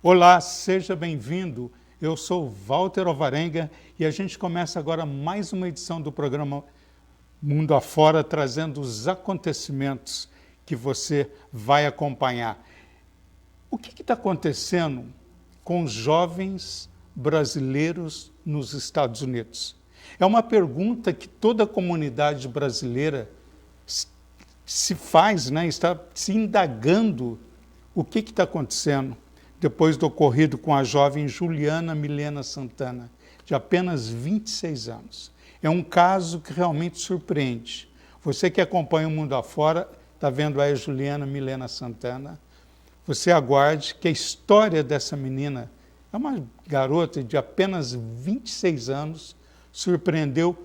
Olá, seja bem-vindo. Eu sou Walter Alvarenga e a gente começa agora mais uma edição do programa Mundo Afora, trazendo os acontecimentos que você vai acompanhar. O que está acontecendo com os jovens brasileiros nos Estados Unidos? É uma pergunta que toda a comunidade brasileira se faz, né? Está se indagando o que está acontecendo depois do ocorrido com a jovem Juliana Milena Santana, de apenas 26 anos. É um caso que realmente surpreende. Você que acompanha o Mundo Afora, está vendo aí a Juliana Milena Santana. Você aguarde que a história dessa menina, é uma garota de apenas 26 anos, surpreendeu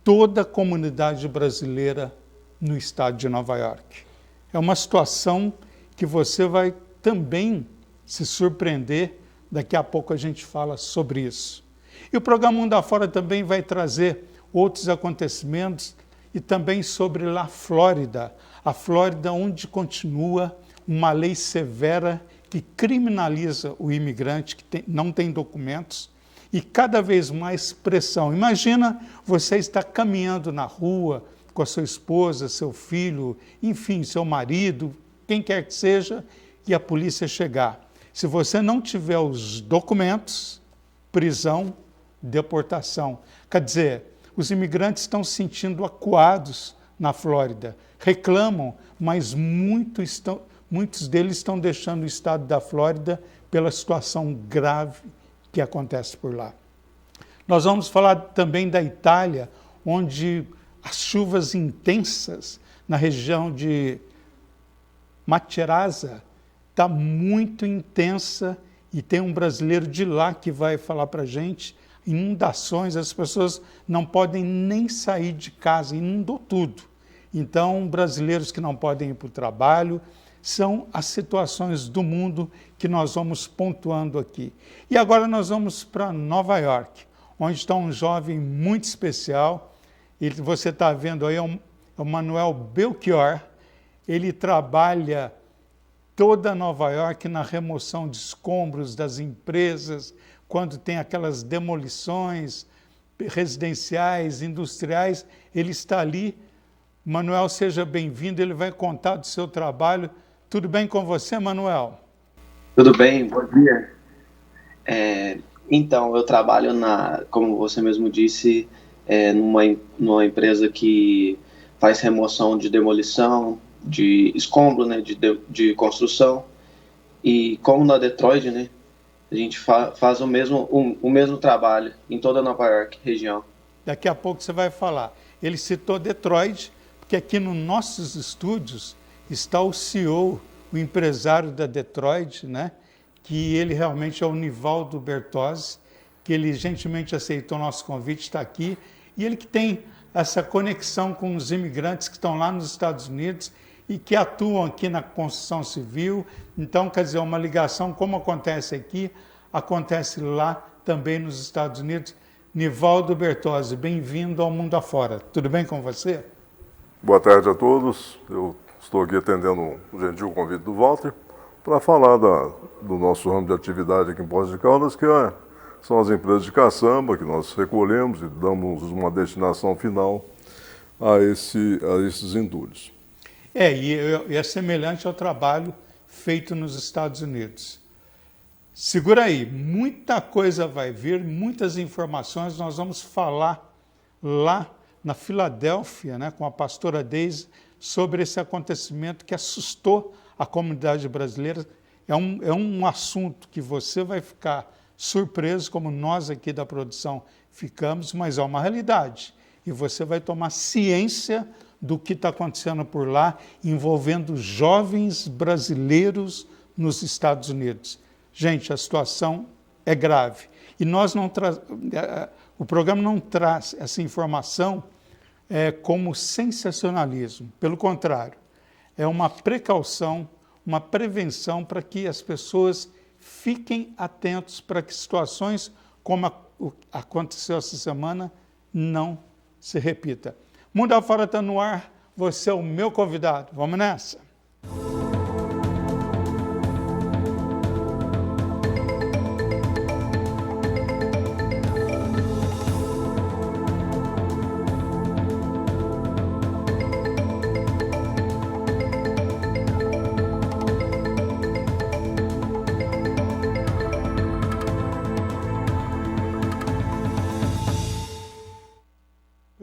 toda a comunidade brasileira no estado de Nova York. É uma situação que você vai também se surpreender. Daqui a pouco a gente fala sobre isso. E o programa Mundo Afora também vai trazer outros acontecimentos e também sobre a Flórida. A Flórida, onde continua uma lei severa que criminaliza o imigrante que não tem documentos e cada vez mais pressão. Imagina você estar caminhando na rua com a sua esposa, seu filho, enfim, seu marido, quem quer que seja, e a polícia chegar. Se você não tiver os documentos, prisão, deportação. Quer dizer, os imigrantes estão se sentindo acuados na Flórida, reclamam, mas muitos deles estão deixando o estado da Flórida pela situação grave que acontece por lá. Nós vamos falar também da Itália, onde as chuvas intensas na região de Materazza está muito intensa e tem um brasileiro de lá que vai falar para a gente. Inundações, as pessoas não podem nem sair de casa, inundou tudo. Então, brasileiros que não podem ir para o trabalho, são as situações do mundo que nós vamos pontuando aqui. E agora nós vamos para Nova York, onde está um jovem muito especial. Você está vendo aí, é o Manuel Belchior. Ele trabalha toda Nova York na remoção de escombros das empresas, quando tem aquelas demolições residenciais, industriais, ele está ali. Manuel, seja bem-vindo, ele vai contar do seu trabalho. Tudo bem com você, Manuel? Tudo bem, bom dia. Então, eu trabalho como você mesmo disse, numa empresa que faz remoção de demolição, de escombro, né, de construção. E como na Detroit, né, a gente faz o mesmo trabalho em toda Nova York, região. Daqui a pouco você vai falar. Ele citou Detroit, porque aqui nos nossos estúdios está o CEO, o empresário da Detroit, né? Que ele realmente é o Nivaldo Bertozzi, que ele gentilmente aceitou o nosso convite, está aqui, e ele que tem essa conexão com os imigrantes que estão lá nos Estados Unidos e que atuam aqui na construção civil. Então, quer dizer, uma ligação como acontece aqui, acontece lá também nos Estados Unidos. Nivaldo Bertozzi, bem-vindo ao Mundo Afora. Tudo bem com você? Boa tarde a todos. Eu estou aqui atendendo um gentil convite do Walter para falar do nosso ramo de atividade aqui em Poços de Caldas, que são as empresas de caçamba, que nós recolhemos e damos uma destinação final a esses entulhos. E é semelhante ao trabalho feito nos Estados Unidos. Segura aí, muita coisa vai vir, muitas informações. Nós vamos falar lá na Filadélfia, né, com a pastora Deise, sobre esse acontecimento que assustou a comunidade brasileira. É um assunto que você vai ficar surpreso, como nós aqui da produção ficamos, mas é uma realidade. E você vai tomar ciência do que está acontecendo por lá, envolvendo jovens brasileiros nos Estados Unidos. Gente, a situação é grave. E o programa não traz essa informação como sensacionalismo. Pelo contrário, é uma precaução, uma prevenção para que as pessoas fiquem atentos para que situações como aconteceu essa semana não se repita. Mundo Afora está no ar, você é o meu convidado. Vamos nessa?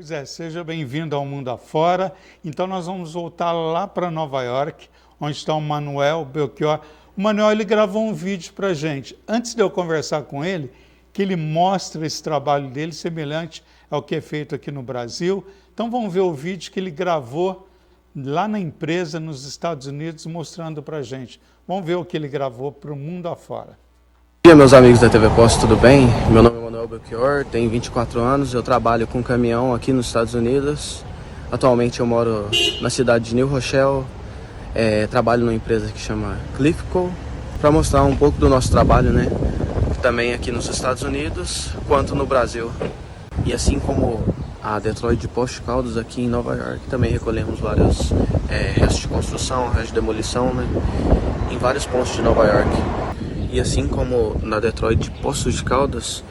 Pois é, seja bem-vindo ao Mundo Afora. Então nós vamos voltar lá para Nova York, onde está o Manuel Belchior. O Manuel, ele gravou um vídeo para a gente. Antes de eu conversar com ele, que ele mostra esse trabalho dele semelhante ao que é feito aqui no Brasil. Então vamos ver o vídeo que ele gravou lá na empresa nos Estados Unidos, mostrando para a gente. Vamos ver o que ele gravou para o Mundo Afora. Bom dia, meus amigos da TV Posse, tudo bem? Meu nome é Manuel Belchior, tenho 24 anos, eu trabalho com caminhão aqui nos Estados Unidos. Atualmente eu moro na cidade de New Rochelle, trabalho numa empresa que chama Cliffco, para mostrar um pouco do nosso trabalho, né? Também aqui nos Estados Unidos, quanto no Brasil. E assim como a Detroit de Poste Caldas aqui em Nova York, também recolhemos vários restos de construção, restos de demolição, né? Em vários pontos de Nova York. E assim como na Detroit de Poços de Caldas,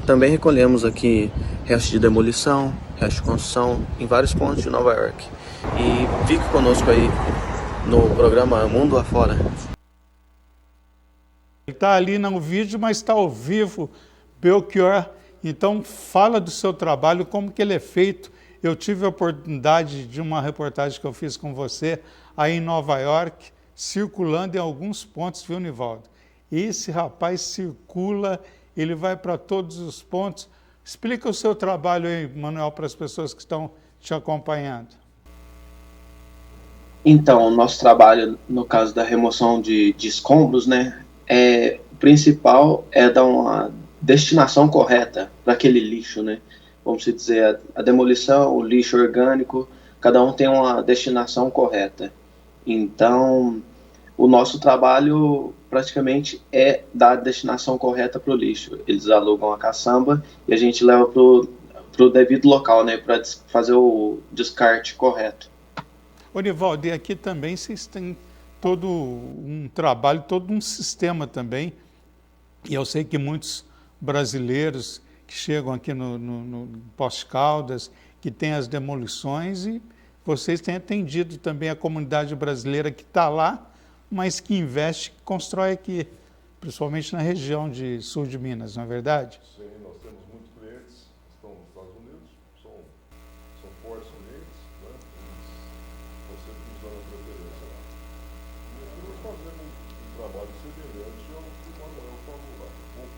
também recolhemos aqui restos de demolição, restos de construção em vários pontos de Nova York. E fique conosco aí no programa Mundo Afora. Ele está ali no vídeo, mas está ao vivo, Belchior. Então fala do seu trabalho, como que ele é feito. Eu tive a oportunidade de uma reportagem que eu fiz com você aí em Nova York, circulando em alguns pontos, viu, Nivaldo? Esse rapaz circula, ele vai para todos os pontos. Explica o seu trabalho aí, Manuel, para as pessoas que estão te acompanhando. Então, o nosso trabalho, no caso da remoção de escombros, né, o principal é dar uma destinação correta para aquele lixo, né? Vamos dizer, a demolição, o lixo orgânico, cada um tem uma destinação correta. Então, o nosso trabalho praticamente é dar a destinação correta para o lixo. Eles alugam a caçamba e a gente leva para o devido local, né, para fazer o descarte correto. Ô, Nivaldo, e aqui também vocês têm todo um trabalho, todo um sistema também. E eu sei que muitos brasileiros que chegam aqui no Poços de Caldas, que têm as demolições, e vocês têm atendido também a comunidade brasileira que está lá, mas que investe, que constrói aqui, principalmente na região de sul de Minas, não é verdade? Sim, nós temos muitos clientes que estão nos Estados Unidos, são fortes clientes, né? Eles estão sempre nos dando a preferência lá. E aqui nós fazemos um trabalho semelhante ao que o Manuel falou lá, um pouco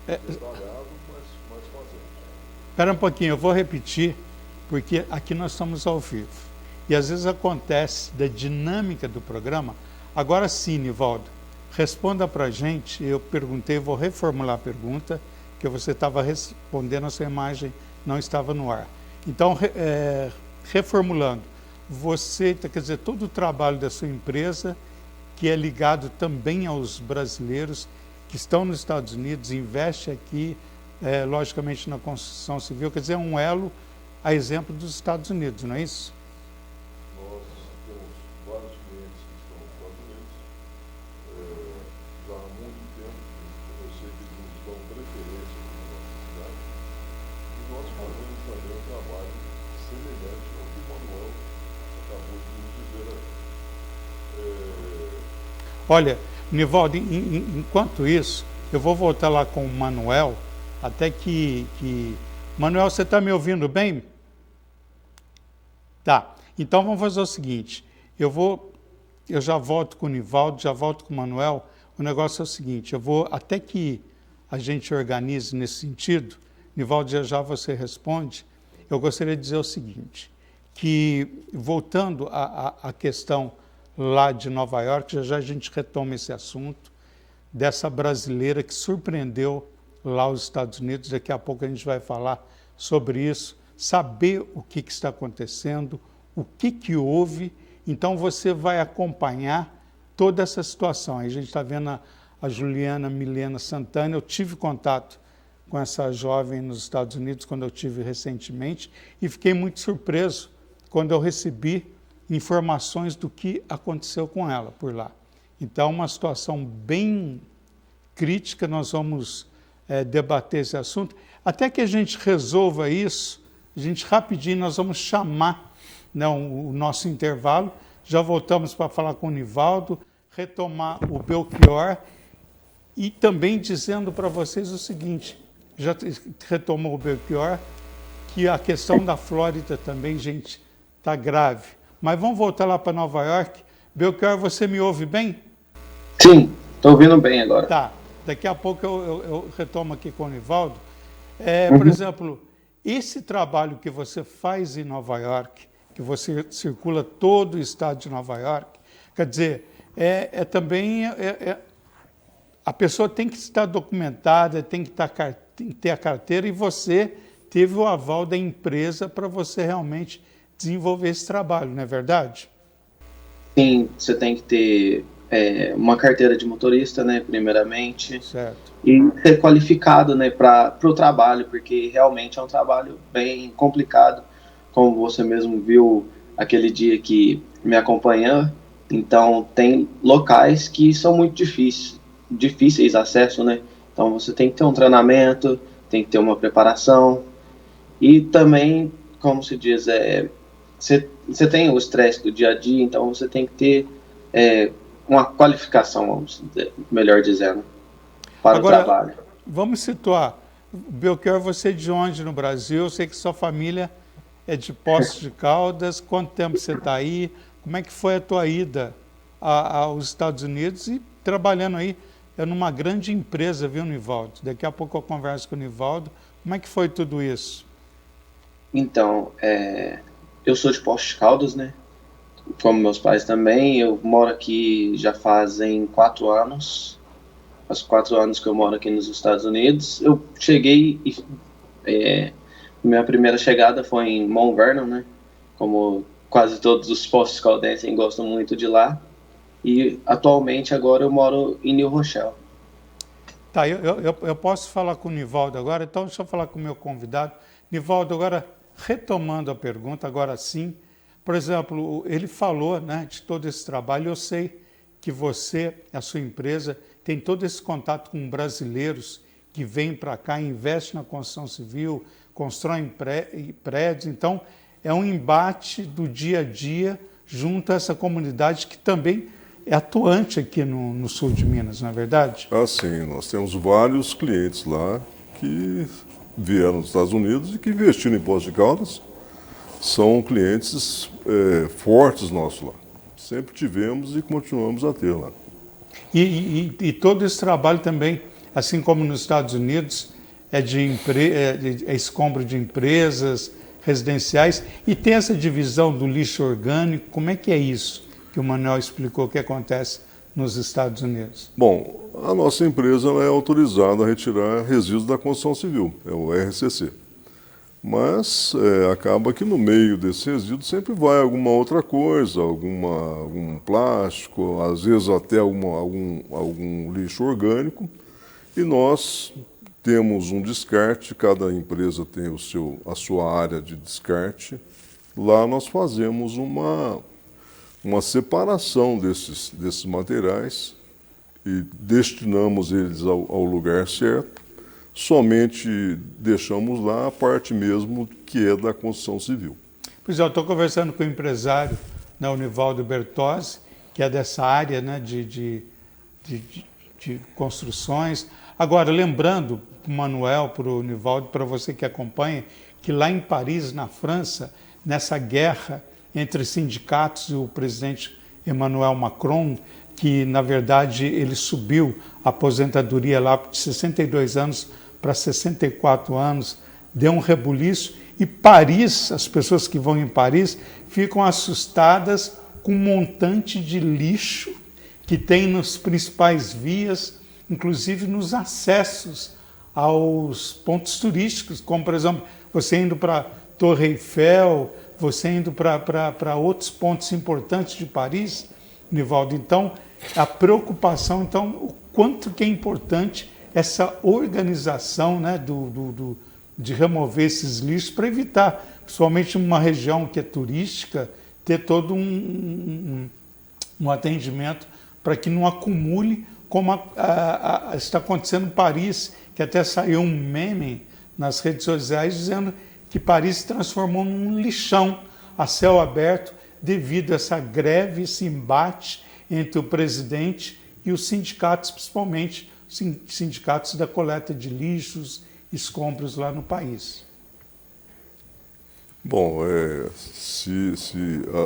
menos detalhado, mas fazemos. Espera um pouquinho, eu vou repetir, porque aqui nós estamos ao vivo. E às vezes acontece da dinâmica do programa. Agora sim, Nivaldo, responda para a gente. Eu perguntei, vou reformular a pergunta, que você estava respondendo, a sua imagem não estava no ar. Então, reformulando, você, quer dizer, todo o trabalho da sua empresa, que é ligado também aos brasileiros que estão nos Estados Unidos, investe aqui, logicamente, na construção civil, quer dizer, é um elo a exemplo dos Estados Unidos, não é isso? Nós temos vários clientes que estão nos Estados Unidos, já há muito tempo, eu sei que eles nos dão preferência na nossa cidade, e nós fazemos também um trabalho semelhante ao que o Manuel acabou de nos dizer aí. Olha, Nivaldo, enquanto isso, eu vou voltar lá com o Manuel, até que... Manuel, você está me ouvindo bem? Tá, então vamos fazer o seguinte, eu já volto com o Nivaldo, já volto com o Manuel. O negócio é o seguinte, até que a gente organize nesse sentido, Nivaldo, já você responde, eu gostaria de dizer o seguinte, que voltando à questão lá de Nova York, já a gente retoma esse assunto, dessa brasileira que surpreendeu lá os Estados Unidos, daqui a pouco a gente vai falar sobre isso, saber o que está acontecendo, o que houve, então você vai acompanhar toda essa situação. Aí a gente está vendo a Juliana Milena Santana, eu tive contato com essa jovem nos Estados Unidos quando eu tive recentemente e fiquei muito surpreso quando eu recebi informações do que aconteceu com ela por lá. Então, uma situação bem crítica, nós vamos debater esse assunto. Até que a gente resolva isso, a gente rapidinho, nós vamos chamar, né, o nosso intervalo, já voltamos para falar com o Nivaldo, retomar o Belchior e também dizendo para vocês o seguinte, já retomou o Belchior, que a questão da Flórida também, gente, está grave. Mas vamos voltar lá para Nova York. Belchior, você me ouve bem? Sim, estou ouvindo bem agora. Tá. Daqui a pouco eu retomo aqui com o Nivaldo. Por exemplo, esse trabalho que você faz em Nova York, que você circula todo o estado de Nova York, quer dizer, a pessoa tem que estar documentada, tem que ter a carteira, e você teve o aval da empresa para você realmente desenvolver esse trabalho, não é verdade? Sim, você tem que ter uma carteira de motorista, né, primeiramente. Certo. E ser qualificado, né, para o trabalho, porque realmente é um trabalho bem complicado, como você mesmo viu aquele dia que me acompanhou. Então, tem locais que são muito difíceis de acesso, né? Então, você tem que ter um treinamento, tem que ter uma preparação. E também, como se diz, você tem o estresse do dia a dia, então você tem que ter uma qualificação, melhor dizendo, para Agora, o trabalho. Vamos situar. Belchior, você é de onde no Brasil? Eu sei que sua família é de Poços de Caldas. Quanto tempo você está aí? Como é que foi a tua ida aos Estados Unidos e trabalhando aí numa grande empresa, viu, Nivaldo? Daqui a pouco eu converso com o Nivaldo. Como é que foi tudo isso? Então, eu sou de Poços de Caldas, né? Como meus pais também. Eu moro aqui já fazem 4 anos. Faz 4 anos que eu moro aqui nos Estados Unidos. Eu cheguei minha primeira chegada foi em Mount Vernon, né? Como quase todos os Poços caldenses gostam muito de lá. E atualmente agora eu moro em New Rochelle. Tá, eu posso falar com o Nivaldo agora, então deixa eu falar com o meu convidado. Nivaldo, agora retomando a pergunta, agora sim. Por exemplo, ele falou, né, de todo esse trabalho. Eu sei que você, a sua empresa, tem todo esse contato com brasileiros que vêm para cá, investem na construção civil, constroem prédios. Então, é um embate do dia a dia junto a essa comunidade que também é atuante aqui no sul de Minas, não é verdade? Ah, sim. Nós temos vários clientes lá que vieram dos Estados Unidos e que investiram em Poços de Caldas. São clientes fortes nossos lá. Sempre tivemos e continuamos a ter lá. E todo esse trabalho também, assim como nos Estados Unidos, é escombro de empresas residenciais, e tem essa divisão do lixo orgânico. Como é que é isso que o Manuel explicou que acontece nos Estados Unidos? Bom, a nossa empresa é autorizada a retirar resíduos da construção civil, é o RCC. Mas acaba que no meio desse resíduo sempre vai alguma outra coisa, algum plástico, às vezes até algum lixo orgânico, e nós temos um descarte, cada empresa tem a sua área de descarte. Lá nós fazemos uma separação desses materiais e destinamos eles ao lugar certo. Somente deixamos lá a parte mesmo que é da construção civil. Pois é, eu estou conversando com o empresário, né, o Nivaldo Bertozzi, que é dessa área, né, de construções. Agora, lembrando para o Manuel, para o Nivaldo, para você que acompanha, que lá em Paris, na França, nessa guerra entre sindicatos e o presidente Emmanuel Macron, que, na verdade, ele subiu a aposentadoria lá de 62 anos para 64 anos, deu um rebuliço, e Paris, as pessoas que vão em Paris, ficam assustadas com o montante de lixo que tem nos principais vias, inclusive nos acessos aos pontos turísticos, como, por exemplo, você indo para a Torre Eiffel, você indo para outros pontos importantes de Paris, Nivaldo. Então, a preocupação, então, o quanto que é importante essa organização, né, de remover esses lixos para evitar, principalmente uma região que é turística, ter todo um atendimento para que não acumule, como está acontecendo em Paris, que até saiu um meme nas redes sociais dizendo que Paris se transformou num lixão a céu aberto devido a essa greve, esse embate entre o presidente e os sindicatos, principalmente sindicatos da coleta de lixos, escombros lá no país. Bom,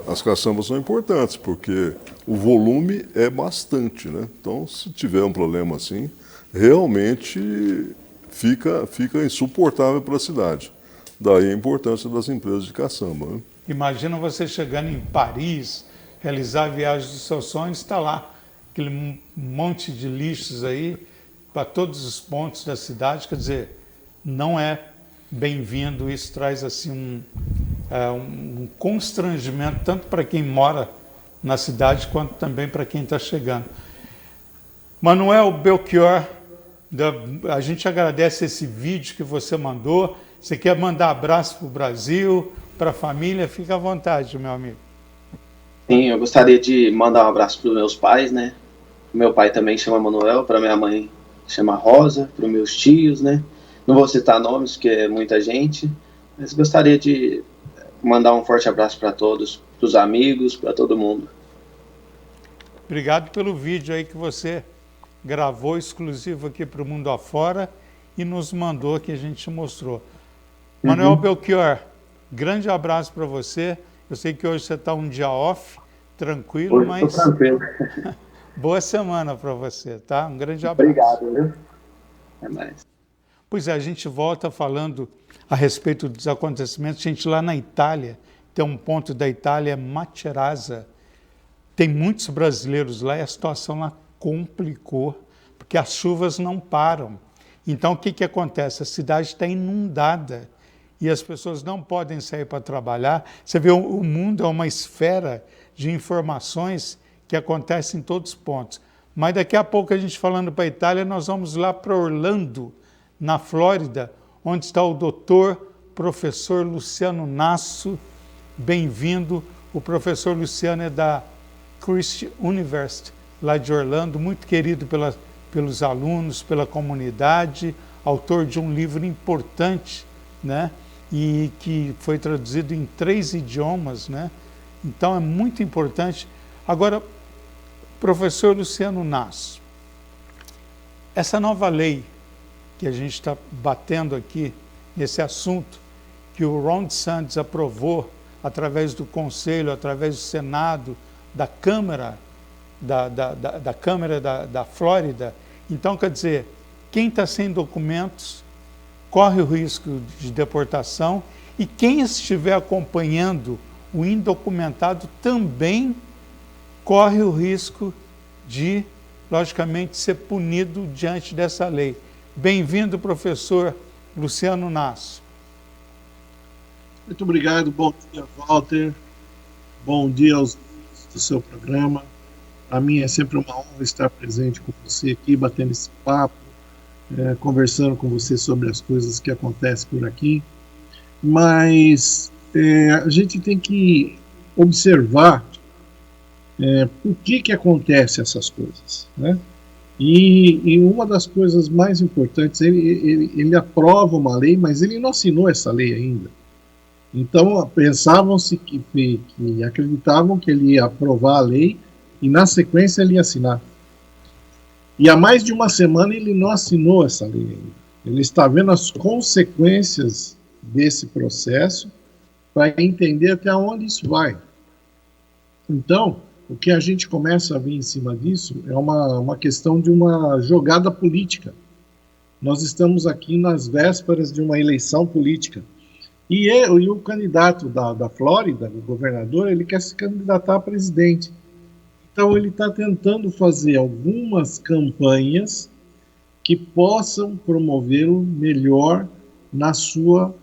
as caçambas são importantes, porque o volume é bastante, né? Então, se tiver um problema assim, realmente fica insuportável para a cidade. Daí a importância das empresas de caçamba, né? Imagina você chegando em Paris, realizar a viagem dos seus sonhos, está lá aquele monte de lixos aí para todos os pontos da cidade. Quer dizer, não é bem-vindo. Isso traz assim um constrangimento tanto para quem mora na cidade quanto também para quem está chegando. Manuel Belchior, a gente agradece esse vídeo que você mandou. Você quer mandar abraço para o Brasil, para a família? Fica à vontade, meu amigo. Sim, eu gostaria de mandar um abraço para os meus pais, né? Meu pai também chama Manuel, para minha mãe chama Rosa, para os meus tios, né? Não vou citar nomes, que é muita gente, mas gostaria de mandar um forte abraço para todos, para os amigos, para todo mundo. Obrigado pelo vídeo aí que você gravou exclusivo aqui para o Mundo Afora e nos mandou, que a gente mostrou. Manuel Belchior, grande abraço para você. Eu sei que hoje você está um dia off, tranquilo, Hoje mas tranquilo. boa semana para você, tá? Um grande abraço. Obrigado, viu? Até mais. Pois é, a gente volta falando a respeito dos acontecimentos. Gente, lá na Itália, tem um ponto da Itália, Macerata. Tem muitos brasileiros lá e a situação lá complicou, porque as chuvas não param. Então, o que acontece? A cidade está inundada e as pessoas não podem sair para trabalhar. Você vê, o mundo é uma esfera de informações que acontece em todos os pontos. Mas daqui a pouco, a gente falando para a Itália, nós vamos lá para Orlando, na Flórida, onde está o doutor, professor Luciano Nasso. Bem-vindo. O professor Luciano é da Christian University, lá de Orlando, muito querido pelos alunos, pela comunidade, autor de um livro importante, né? E que foi traduzido em 3 idiomas, né? Então é muito importante. Agora, professor Luciano Nasso, essa nova lei que a gente está batendo aqui nesse assunto, que o Ron DeSantis aprovou através do Conselho, através do Senado, da Câmara, da Câmara da Flórida. Então, quer dizer, quem está sem documentos corre o risco de deportação e quem estiver acompanhando o indocumentado também corre o risco de, logicamente, ser punido diante dessa lei. Bem-vindo, professor Luciano Nasso. Muito obrigado, bom dia, Walter. Bom dia aos do seu programa. Para mim é sempre uma honra estar presente com você aqui, batendo esse papo, conversando com você sobre as coisas que acontecem por aqui. Mas a gente tem que observar por que acontecem essas coisas, né? E uma das coisas mais importantes, ele aprova uma lei, mas ele não assinou essa lei ainda. Então, pensavam-se que acreditavam que ele ia aprovar a lei e, na sequência, ele ia assinar. E há mais de uma semana ele não assinou essa lei ainda. Ele está vendo as consequências desse processo para entender até onde isso vai. Então, o que a gente começa a ver em cima disso é uma questão de uma jogada política. Nós estamos aqui nas vésperas de uma eleição política. E o candidato da Flórida, o governador, ele quer se candidatar a presidente. Então ele está tentando fazer algumas campanhas que possam promovê-lo melhor na sua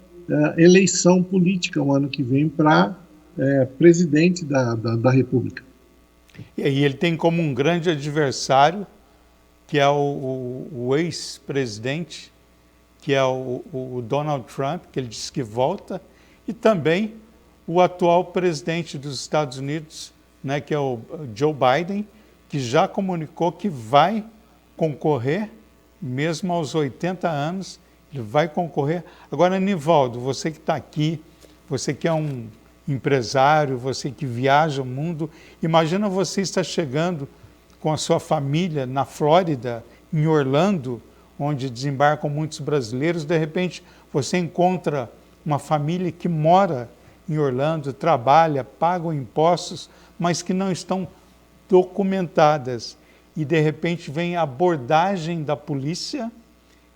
eleição política o ano que vem para presidente da República. E aí ele tem como um grande adversário, que é o ex-presidente, que é o Donald Trump, que ele disse que volta, e também o atual presidente dos Estados Unidos, né, que é o Joe Biden, que já comunicou que vai concorrer, mesmo aos 80 anos, ele vai concorrer. Agora, Nivaldo, você que está aqui, você que é um empresário, você que viaja o mundo, imagina você estar chegando com a sua família na Flórida, em Orlando, onde desembarcam muitos brasileiros, de repente você encontra uma família que mora em Orlando, trabalha, pagam impostos, mas que não estão documentadas. E, de repente, vem a abordagem da polícia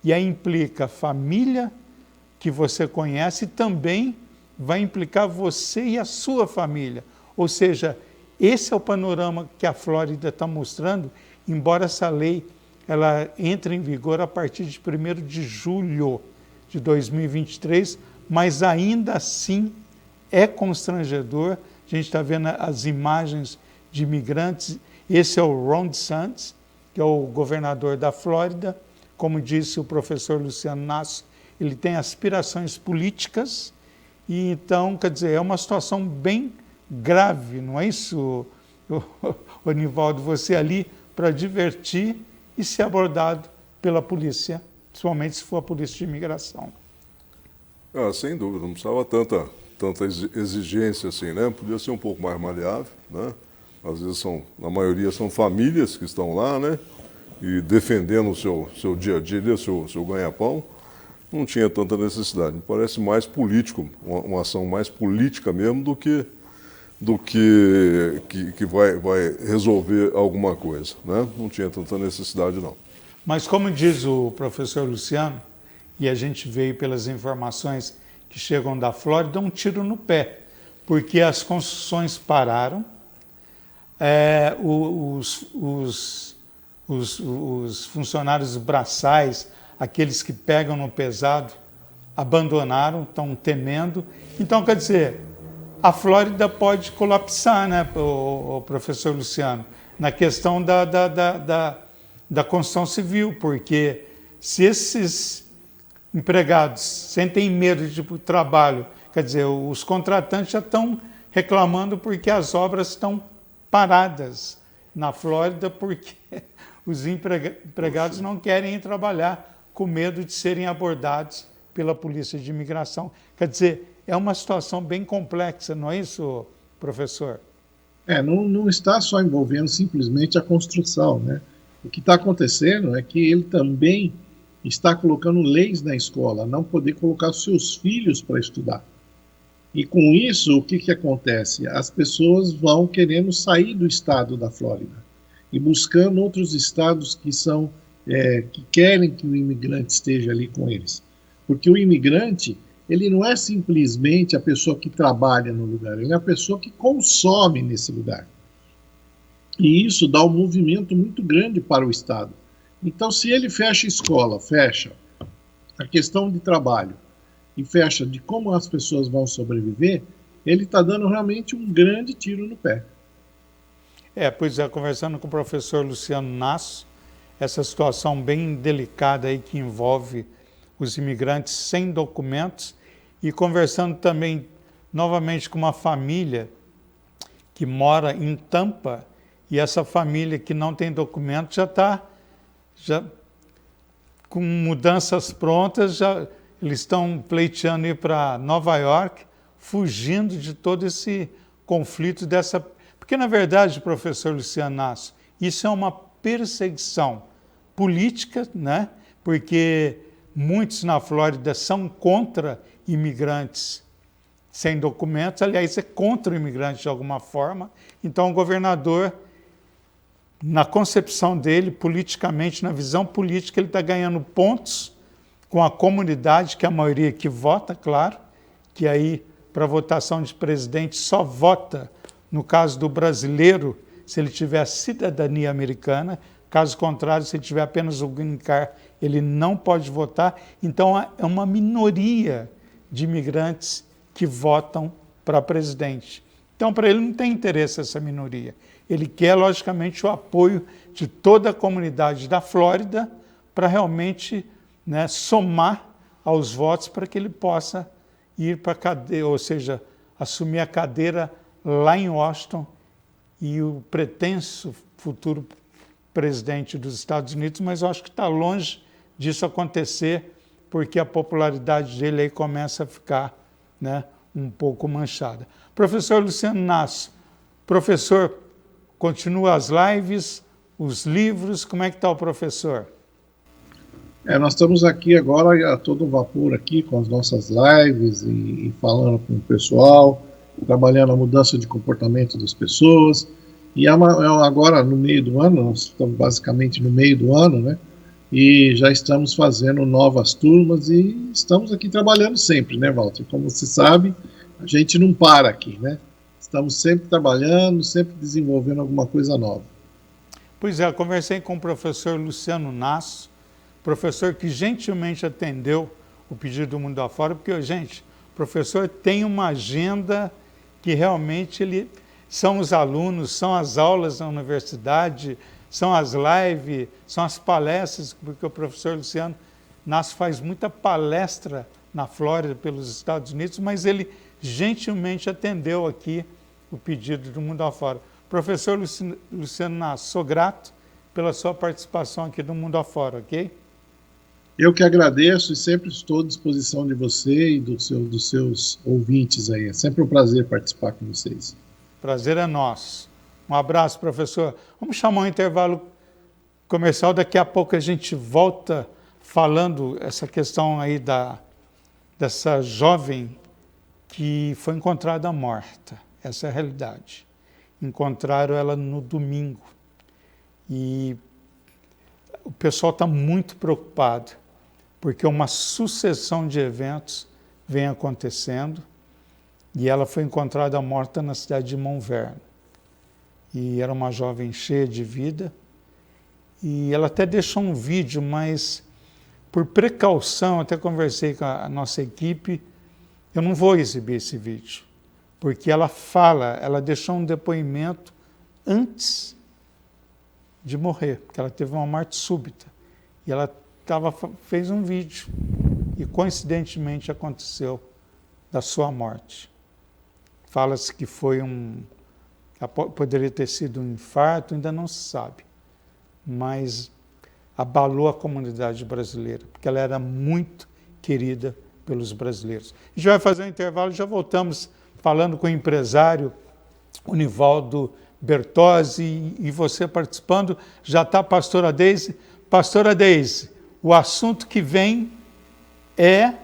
e aí implica a família que você conhece e também vai implicar você e a sua família. Ou seja, esse é o panorama que a Flórida está mostrando, embora essa lei ela entre em vigor a partir de 1º de julho de 2023, mas ainda assim é constrangedor. A gente está vendo as imagens de imigrantes. Esse é o Ron DeSantis, que é o governador da Flórida. Como disse o professor Luciano Nasso, ele tem aspirações políticas e então, quer dizer, é uma situação bem grave, não é isso, Nivaldo? Você ali para divertir e ser abordado pela polícia, principalmente se for a polícia de imigração. Sem dúvida, não precisava tanta exigência assim, né? Podia ser um pouco mais maleável, né? Às vezes na maioria são famílias que estão lá, né? E defendendo o seu dia a dia, o seu ganha-pão, não tinha tanta necessidade. Me parece mais político, uma ação mais política mesmo do que vai resolver alguma coisa, né? Não tinha tanta necessidade, não. Mas como diz o professor Luciano, e a gente veio pelas informações que chegam da Flórida, um tiro no pé, porque as construções pararam, os funcionários braçais, aqueles que pegam no pesado, abandonaram, estão temendo. Então, quer dizer, a Flórida pode colapsar, né, o professor Luciano, na questão da construção civil, porque se esses empregados sentem medo de ir para o trabalho, quer dizer, os contratantes já estão reclamando porque as obras estão paradas na Flórida, porque os empregados não querem ir trabalhar com medo de serem abordados pela polícia de imigração. Quer dizer, é uma situação bem complexa, não é isso, professor? Não está só envolvendo simplesmente a construção, né? O que está acontecendo é que ele também está colocando leis na escola, não poder colocar os seus filhos para estudar. E com isso, o que acontece? As pessoas vão querendo sair do estado da Flórida e buscando outros estados que querem que o imigrante esteja ali com eles. Porque o imigrante, ele não é simplesmente a pessoa que trabalha no lugar, ele é a pessoa que consome nesse lugar. E isso dá um movimento muito grande para o estado. Então, se ele fecha escola, fecha a questão de trabalho e fecha de como as pessoas vão sobreviver, ele está dando realmente um grande tiro no pé. Pois é, conversando com o professor Luciano Nasso, essa situação bem delicada aí que envolve os imigrantes sem documentos e conversando também novamente com uma família que mora em Tampa e essa família que não tem documento já está com mudanças prontas, eles estão pleiteando ir para Nova York, fugindo de todo esse conflito Porque, na verdade, professor Luciano Nasso, isso é uma perseguição política, né? Porque muitos na Flórida são contra imigrantes sem documentos, aliás, é contra o imigrante de alguma forma. Então, o governador, na concepção dele, politicamente, na visão política, ele está ganhando pontos com a comunidade, que é a maioria que vota, claro, que aí, para votação de presidente, só vota, no caso do brasileiro, se ele tiver a cidadania americana. Caso contrário, se ele tiver apenas o green card, ele não pode votar. Então, é uma minoria de imigrantes que votam para presidente. Então, para ele não tem interesse essa minoria. Ele quer, logicamente, o apoio de toda a comunidade da Flórida para realmente, né, somar aos votos para que ele possa ir para a cadeira, ou seja, assumir a cadeira lá em Washington e o pretenso futuro presidente dos Estados Unidos, mas eu acho que está longe disso acontecer, porque a popularidade dele aí começa a ficar, né, um pouco manchada. Professor Luciano Nasso, professor, continua as lives, os livros, como é que está o professor? Nós estamos aqui agora a todo vapor aqui com as nossas lives e falando com o pessoal, trabalhando a mudança de comportamento das pessoas. E agora, no meio do ano, nós estamos basicamente no meio do ano, né? E já estamos fazendo novas turmas e estamos aqui trabalhando sempre, né, Walter? Como você sabe, a gente não para aqui, né? Estamos sempre trabalhando, sempre desenvolvendo alguma coisa nova. Pois é, eu conversei com o professor Luciano Nasso, professor que gentilmente atendeu o pedido do Mundo Afora, porque, gente, o professor tem uma agenda que realmente são os alunos, são as aulas na universidade, são as lives, são as palestras, porque o professor Luciano Nasso faz muita palestra na Flórida, pelos Estados Unidos, mas ele gentilmente atendeu aqui o pedido do Mundo Afora. Professor Luciano Nasso, sou grato pela sua participação aqui no Mundo Afora, ok? Eu que agradeço e sempre estou à disposição de você e dos seus ouvintes aí. É sempre um prazer participar com vocês. Prazer é nosso. Um abraço, professor. Vamos chamar um intervalo comercial. Daqui a pouco a gente volta falando essa questão aí dessa jovem que foi encontrada morta. Essa é a realidade. Encontraram ela no domingo. E o pessoal está muito preocupado, porque uma sucessão de eventos vem acontecendo e ela foi encontrada morta na cidade de Montverde. E era uma jovem cheia de vida. E ela até deixou um vídeo, mas por precaução, até conversei com a nossa equipe, eu não vou exibir esse vídeo, porque ela deixou um depoimento antes de morrer, porque ela teve uma morte súbita. E ela fez um vídeo e coincidentemente aconteceu da sua morte. Fala-se que poderia ter sido um infarto, ainda não se sabe, mas abalou a comunidade brasileira, porque ela era muito querida pelos brasileiros. A gente vai fazer um intervalo e já voltamos falando com o empresário Univaldo Bertozzi e você participando. Já está a pastora Deise. Pastora Deise, o assunto que vem é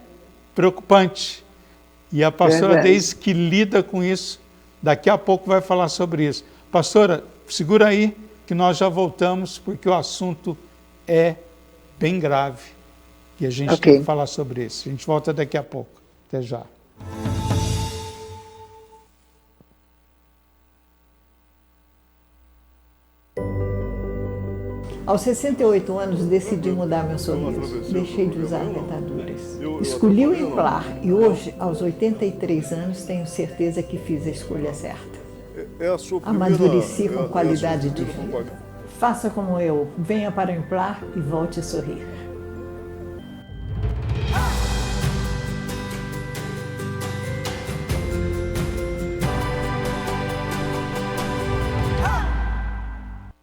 preocupante. E a pastora Deise, que lida com isso, daqui a pouco vai falar sobre isso. Pastora, segura aí que nós já voltamos, porque o assunto é bem grave. E a gente tem que falar sobre isso. A gente volta daqui a pouco. Até já. Aos 68 anos, decidi mudar meu sorriso. Deixei de usar dentaduras. Escolhi o Implar e hoje, aos 83 anos, tenho certeza que fiz a escolha certa. Amadureci com qualidade de vida. Faça como eu, venha para o Implar e volte a sorrir.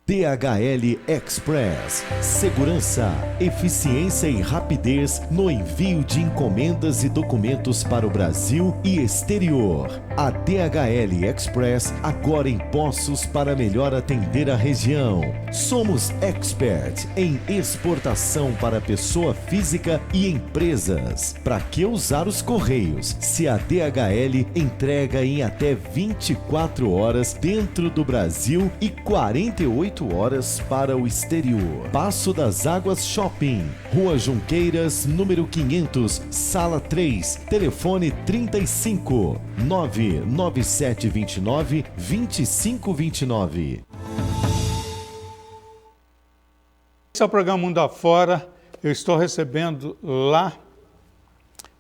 DHL Express. Segurança, eficiência e rapidez no envio de encomendas e documentos para o Brasil e exterior. A DHL Express agora em Poços para melhor atender a região. Somos expert em exportação para pessoa física e empresas. Para que usar os Correios, se a DHL entrega em até 24 horas dentro do Brasil e 48 horas para o exterior. Passo das Águas Shopping, Rua Junqueiras, número 500, Sala 3, telefone 35 99729 2529. Esse é o programa Mundo Afora. Eu estou recebendo lá,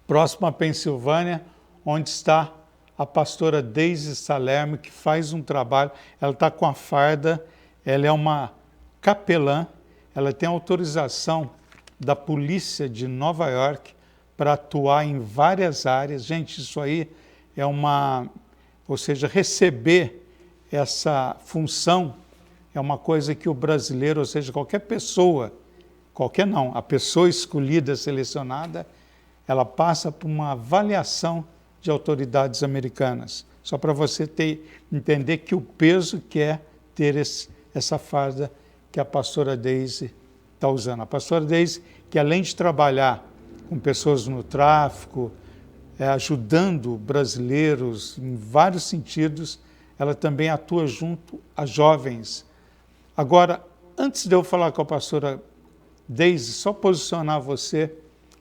próximo a Pensilvânia, onde está a pastora Deise Salermo, que faz um trabalho. Ela está com a farda, ela é uma capelã, ela tem autorização da polícia de Nova York para atuar em várias áreas. Gente, isso aí é ou seja, receber essa função é uma coisa que o brasileiro, ou seja, qualquer pessoa, a pessoa escolhida, selecionada, ela passa por uma avaliação de autoridades americanas. Só para você entender que o peso que é ter essa farda que a pastora Deise está usando. A pastora Deise, que além de trabalhar com pessoas no tráfico, ajudando brasileiros em vários sentidos, ela também atua junto a jovens. Agora, antes de eu falar com a pastora Deise, só posicionar você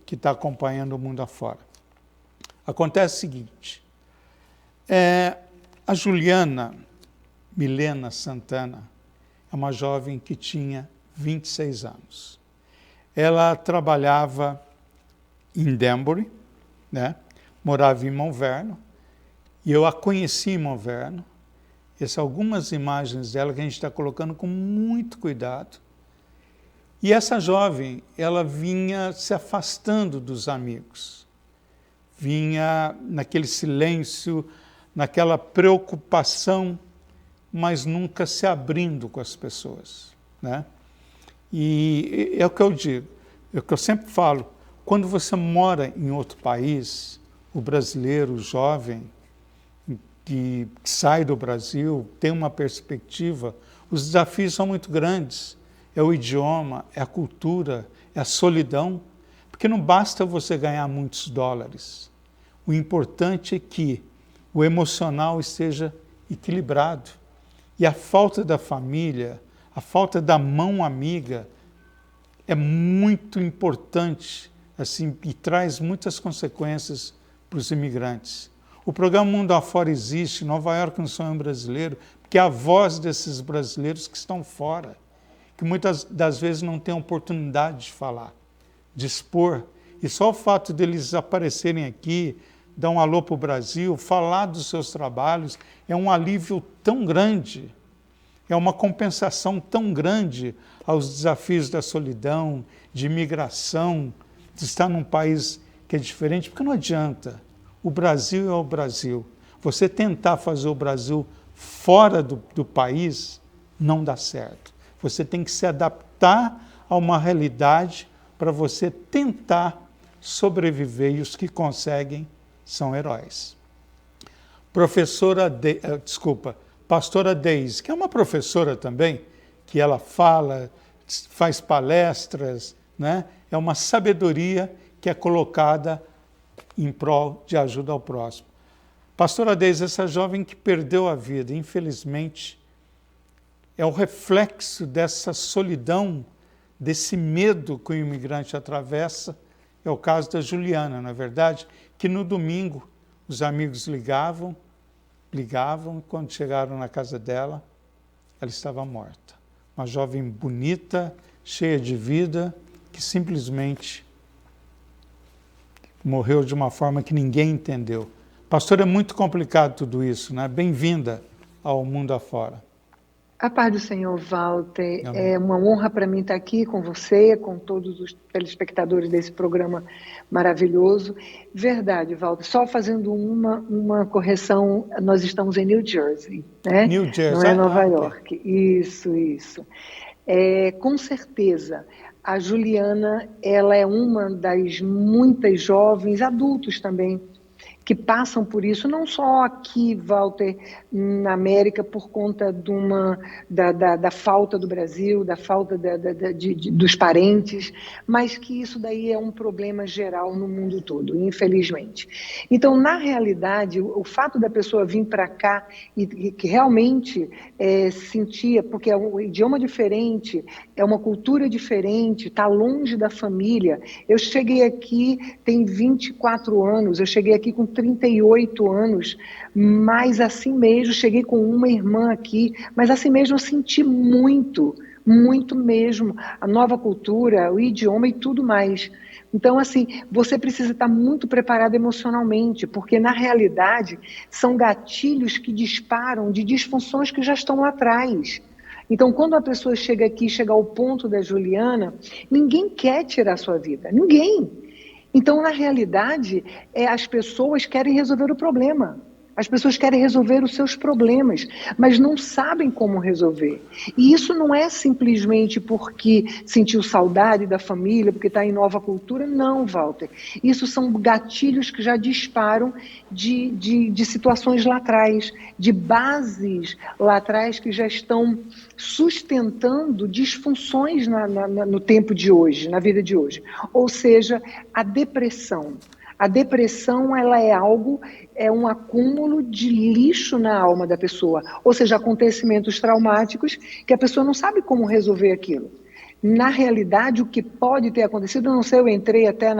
que está acompanhando o mundo afora. Acontece o seguinte, a Juliana Milena Santana é uma jovem que tinha 26 anos. Ela trabalhava em Danbury, né? Morava em Mount Vernon, e eu a conheci em Mount Vernon. Essas são algumas imagens dela que a gente está colocando com muito cuidado. E essa jovem, ela vinha se afastando dos amigos, vinha naquele silêncio, naquela preocupação, mas nunca se abrindo com as pessoas, né? E é o que eu digo, é o que eu sempre falo, quando você mora em outro país, o brasileiro, o jovem, que sai do Brasil, tem uma perspectiva, os desafios são muito grandes. É o idioma, é a cultura, é a solidão, porque não basta você ganhar muitos dólares. O importante é que o emocional esteja equilibrado. E a falta da família, a falta da mão amiga é muito importante, assim, e traz muitas consequências para os imigrantes. O programa Mundo Afora existe, Nova York no Sonho Brasileiro, porque é a voz desses brasileiros que estão fora, que muitas das vezes não têm oportunidade de falar, de expor. E só o fato deles aparecerem aqui, dar um alô para o Brasil, falar dos seus trabalhos, é um alívio tão grande, é uma compensação tão grande aos desafios da solidão, de imigração, de estar num país que é diferente, porque não adianta. O Brasil é o Brasil. Você tentar fazer o Brasil fora do país não dá certo. Você tem que se adaptar a uma realidade para você tentar sobreviver, e os que conseguem são heróis. Pastora Deise, que é uma professora também, que ela fala, faz palestras, né? É uma sabedoria que é colocada em prol de ajuda ao próximo. Pastora Deise, essa jovem que perdeu a vida, infelizmente, é o reflexo dessa solidão, desse medo que o imigrante atravessa. É o caso da Juliana, na verdade, que no domingo os amigos ligavam, e quando chegaram na casa dela, ela estava morta. Uma jovem bonita, cheia de vida, que simplesmente morreu de uma forma que ninguém entendeu. Pastor, é muito complicado tudo isso, né? Bem-vinda ao Mundo Afora. A paz do Senhor, Walter. Amém. É uma honra para mim estar aqui com você, com todos os telespectadores desse programa maravilhoso. Verdade, Walter. Só fazendo uma correção, nós estamos em New Jersey, né? New Jersey. Não é Nova York. Isso. Com certeza, a Juliana, ela é uma das muitas jovens, adultos também, que passam por isso, não só aqui, Walter, na América, por conta da falta do Brasil, da falta dos parentes, mas que isso daí é um problema geral no mundo todo, infelizmente. Então, na realidade, o fato da pessoa vir para cá e que realmente sentia, porque é um idioma diferente, é uma cultura diferente, está longe da família. Eu cheguei aqui, tem 24 anos, eu cheguei aqui com 38 anos, mas assim mesmo, cheguei com uma irmã aqui, mas assim mesmo eu senti muito mesmo, a nova cultura, o idioma e tudo mais. Então, assim, você precisa estar muito preparado emocionalmente, porque na realidade são gatilhos que disparam de disfunções que já estão lá atrás. Então, quando a pessoa chega aqui, chega ao ponto da Juliana, ninguém quer tirar a sua vida, ninguém. Então, na realidade, as pessoas querem resolver o problema. As pessoas querem resolver os seus problemas, mas não sabem como resolver. E isso não é simplesmente porque sentiu saudade da família, porque está em nova cultura. Não, Walter. Isso são gatilhos que já disparam de situações lá atrás, de bases lá atrás que já estão sustentando disfunções no tempo de hoje, na vida de hoje. Ou seja, a depressão. A depressão, ela é um acúmulo de lixo na alma da pessoa, ou seja, acontecimentos traumáticos que a pessoa não sabe como resolver aquilo. Na realidade, o que pode ter acontecido, eu não sei, eu entrei até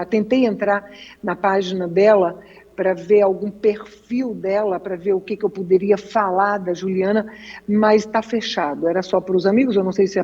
tentei entrar na página dela para ver algum perfil dela, para ver o que eu poderia falar da Juliana, mas está fechado. Era só para os amigos, eu não sei se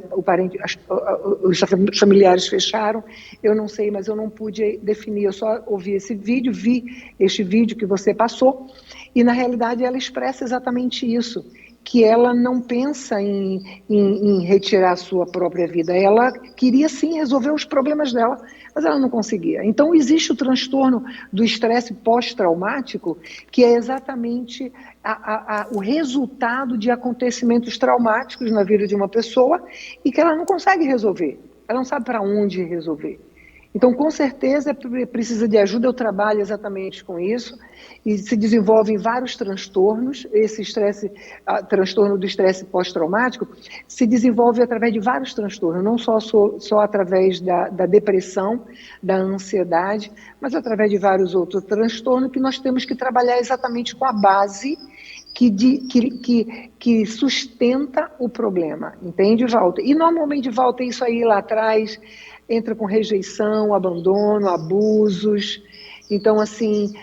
os familiares fecharam, eu não sei, mas eu não pude definir, eu só ouvi esse vídeo, vi este vídeo que você passou, e na realidade ela expressa exatamente isso, que ela não pensa em retirar a sua própria vida. Ela queria, sim, resolver os problemas dela, mas ela não conseguia. Então, existe o transtorno do estresse pós-traumático, que é exatamente o resultado de acontecimentos traumáticos na vida de uma pessoa e que ela não consegue resolver. Ela não sabe para onde resolver. Então, com certeza, precisa de ajuda. Eu trabalho exatamente com isso e se desenvolvem vários transtornos. Esse transtorno do estresse pós-traumático se desenvolve através de vários transtornos, não só através da depressão, da ansiedade, mas através de vários outros transtornos que nós temos que trabalhar exatamente com a base que sustenta o problema. Entende, Walter? E normalmente, Walter, isso aí lá atrás entra com rejeição, abandono, abusos. Então, assim,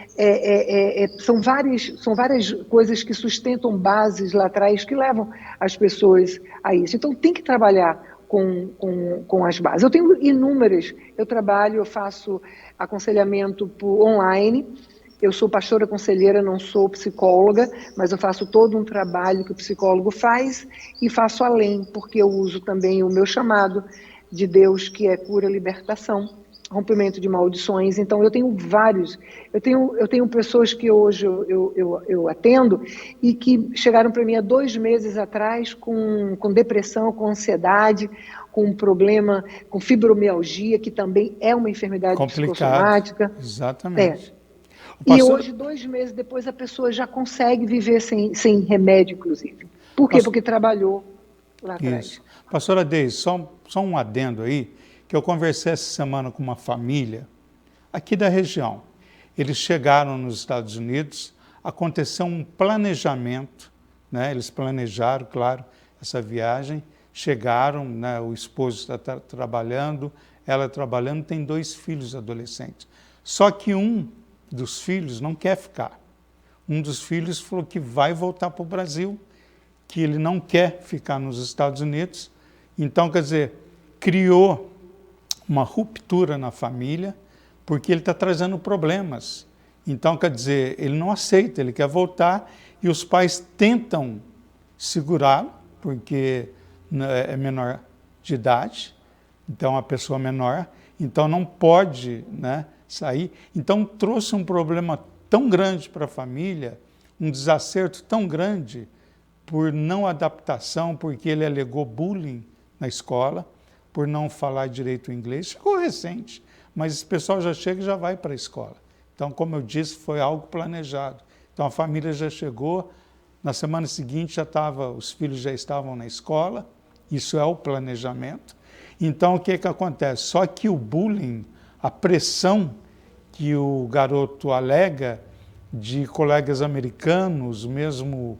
são várias coisas que sustentam bases lá atrás que levam as pessoas a isso. Então, tem que trabalhar com as bases. Eu tenho inúmeras, eu faço aconselhamento online, eu sou pastora conselheira, não sou psicóloga, mas eu faço todo um trabalho que o psicólogo faz e faço além, porque eu uso também o meu chamado de Deus, que é cura, libertação, rompimento de maldições. Então, eu tenho vários. Eu tenho pessoas que hoje eu atendo e que chegaram para mim há 2 meses atrás com depressão, com ansiedade, com problema, com fibromialgia, que também é uma enfermidade psicossomática. Exatamente. E hoje, 2 meses depois, a pessoa já consegue viver sem remédio, inclusive. Por quê? Porque trabalhou lá atrás. Isso. Pastora Deise, só um adendo aí, que eu conversei essa semana com uma família aqui da região. Eles chegaram nos Estados Unidos, aconteceu um planejamento, né? Eles planejaram, claro, essa viagem, chegaram, né? O esposo está trabalhando, ela trabalhando, tem 2 filhos adolescentes. Só que um dos filhos não quer ficar. Um dos filhos falou que vai voltar para o Brasil, que ele não quer ficar nos Estados Unidos. Então, quer dizer, criou uma ruptura na família, porque ele está trazendo problemas. Então, quer dizer, ele não aceita, ele quer voltar, e os pais tentam segurá-lo, porque é menor de idade, então a pessoa menor, então não pode, né, sair. Então trouxe um problema tão grande para a família, um desacerto tão grande, por não adaptação, porque ele alegou bullying na escola, por não falar direito o inglês. Chegou recente, mas esse pessoal já chega e já vai para a escola. Então, como eu disse, foi algo planejado. Então, a família já chegou, na semana seguinte os filhos já estavam na escola, isso é o planejamento. Então, o que acontece? Só que o bullying, a pressão que o garoto alega de colegas americanos, mesmo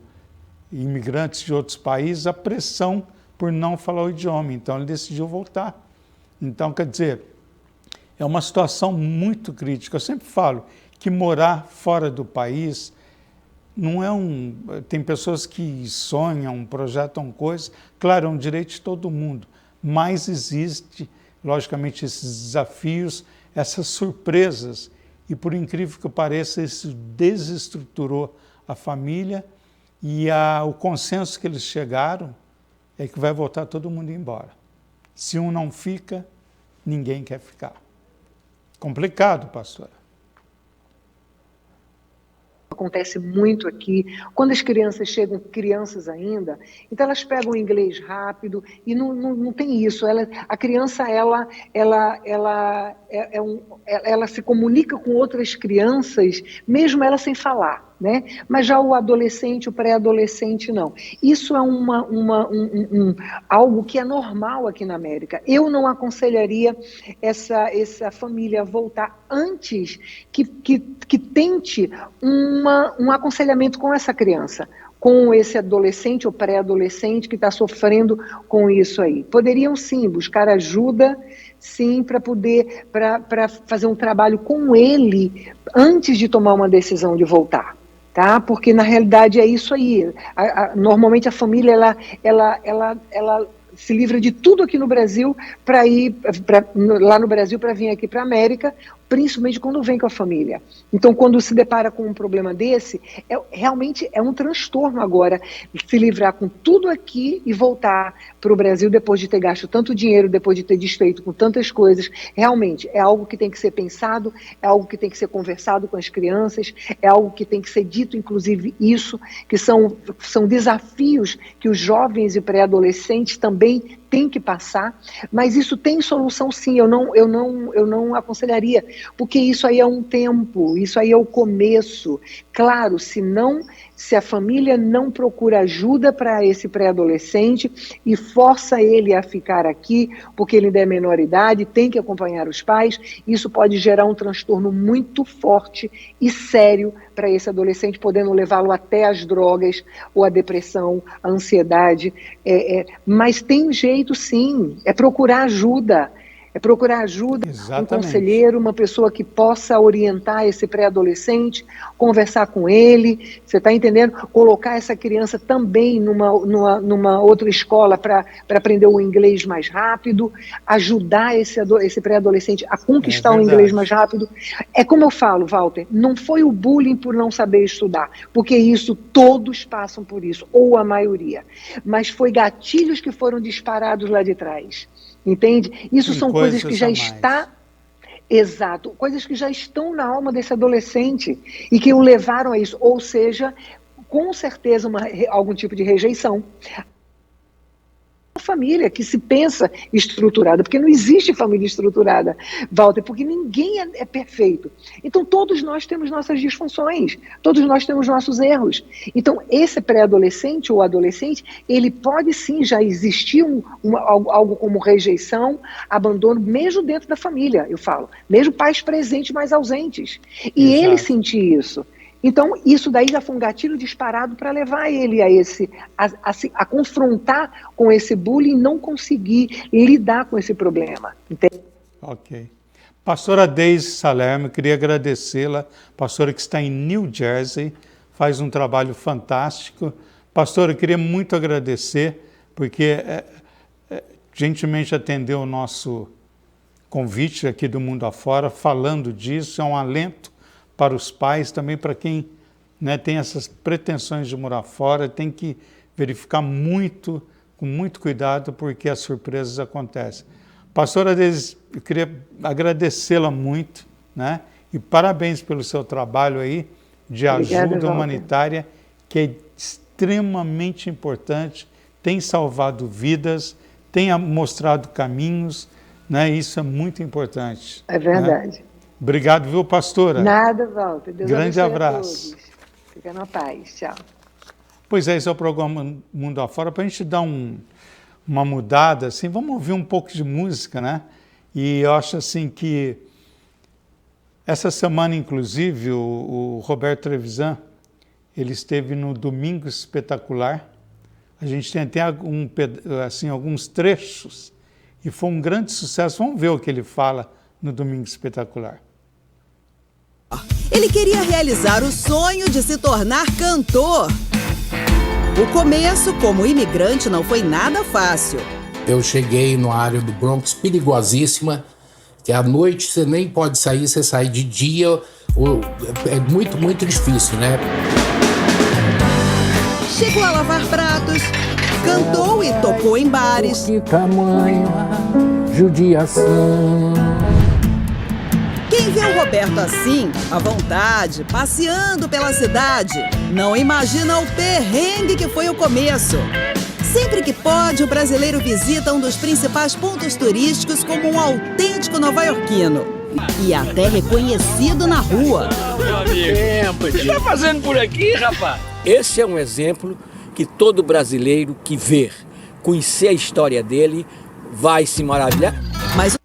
imigrantes de outros países, a pressão por não falar o idioma. Então, ele decidiu voltar. Então, quer dizer, é uma situação muito crítica. Eu sempre falo que morar fora do país não é Tem pessoas que sonham, projetam coisas. Claro, é um direito de todo mundo. Mas existe, logicamente, esses desafios, essas surpresas. E, por incrível que pareça, isso desestruturou a família. E o consenso que eles chegaram é que vai voltar todo mundo embora. Se um não fica, ninguém quer ficar. Complicado, pastora. acontece muito aqui, quando as crianças chegam, crianças ainda, então elas pegam o inglês rápido e não tem isso. A criança ela se comunica com outras crianças, mesmo ela sem falar, né? Mas já o adolescente, o pré-adolescente, não. Isso é algo que é normal aqui na América. Eu não aconselharia essa família voltar antes que tente um aconselhamento com essa criança, com esse adolescente ou pré-adolescente que está sofrendo com isso aí. Poderiam sim buscar ajuda, sim, para fazer um trabalho com ele antes de tomar uma decisão de voltar. Tá? Porque na realidade é isso aí. Normalmente a família ela se livra de tudo aqui no Brasil para ir lá no Brasil para vir aqui para a América, principalmente quando vem com a família. Então, quando se depara com um problema desse, realmente é um transtorno agora se livrar com tudo aqui e voltar para o Brasil depois de ter gasto tanto dinheiro, depois de ter desfeito com tantas coisas. Realmente é algo que tem que ser pensado, é algo que tem que ser conversado com as crianças, é algo que tem que ser dito, inclusive isso, que são desafios que os jovens e pré-adolescentes também têm que passar, mas isso tem solução sim. Eu não aconselharia, porque isso aí é um tempo, isso aí é o começo. Claro, se a família não procura ajuda para esse pré-adolescente e força ele a ficar aqui, porque ele ainda é menor idade, tem que acompanhar os pais, isso pode gerar um transtorno muito forte e sério para esse adolescente, podendo levá-lo até as drogas, ou a depressão, a ansiedade. Mas tem jeito sim, é procurar ajuda. Exatamente. Um conselheiro, uma pessoa que possa orientar esse pré-adolescente, conversar com ele, você está entendendo? Colocar essa criança também numa outra escola para aprender o inglês mais rápido, ajudar esse pré-adolescente a conquistar o inglês mais rápido. É como eu falo, Walter, não foi o bullying por não saber estudar, porque isso todos passam por isso, ou a maioria, mas foi gatilhos que foram disparados lá de trás. Entende? Isso são coisas que já estão... Exato, coisas que já estão na alma desse adolescente e que o levaram a isso. Ou seja, com certeza algum tipo de rejeição. Família que se pensa estruturada, porque não existe família estruturada, Walter, porque ninguém é perfeito. Então todos nós temos nossas disfunções, todos nós temos nossos erros. Então esse pré-adolescente ou adolescente, ele pode sim já existir algo como rejeição, abandono, mesmo dentro da família, eu falo, mesmo pais presentes, mas ausentes. E Exato. Ele sentir isso. Então, isso daí já foi um gatilho disparado para levar ele a confrontar com esse bullying e não conseguir lidar com esse problema. Entende? Ok. Pastora Deise Salerno, queria agradecê-la, pastora que está em New Jersey, faz um trabalho fantástico. Pastora, eu queria muito agradecer, porque gentilmente atendeu o nosso convite aqui do Mundo Afora, falando disso, é um alento para os pais, também para quem, né, tem essas pretensões de morar fora, tem que verificar com muito cuidado, porque as surpresas acontecem. Pastora Deise, eu queria agradecê-la muito, né, e parabéns pelo seu trabalho aí de ajuda humanitária, que é extremamente importante, tem salvado vidas, tem mostrado caminhos, né, isso é muito importante. É verdade. Né? Obrigado, viu, pastora? Nada, Walter. Deus grande abençoe abraço. a todos. Fica na paz. Tchau. Pois é, esse é o programa Mundo Afora, para a gente dar uma mudada, assim, vamos ouvir um pouco de música, né? E eu acho assim que essa semana, inclusive, o Roberto Trevisan, ele esteve no Domingo Espetacular. A gente tem até alguns trechos e foi um grande sucesso. Vamos ver o que ele fala no Domingo Espetacular. Ele queria realizar o sonho de se tornar cantor. O começo como imigrante não foi nada fácil. Eu cheguei numa área do Bronx perigosíssima, que à noite você nem pode sair, você sai de dia, é muito, muito difícil, né? Chegou a lavar pratos, cantou e tocou em bares. Que tamanho judiação. Quem vê o Roberto assim, à vontade, passeando pela cidade, não imagina o perrengue que foi o começo. Sempre que pode, o brasileiro visita um dos principais pontos turísticos como um autêntico nova-iorquino. E até reconhecido na rua. Meu amigo, o que você tá fazendo por aqui, rapaz? Esse é um exemplo que todo brasileiro que ver, conhecer a história dele, vai se maravilhar. Mas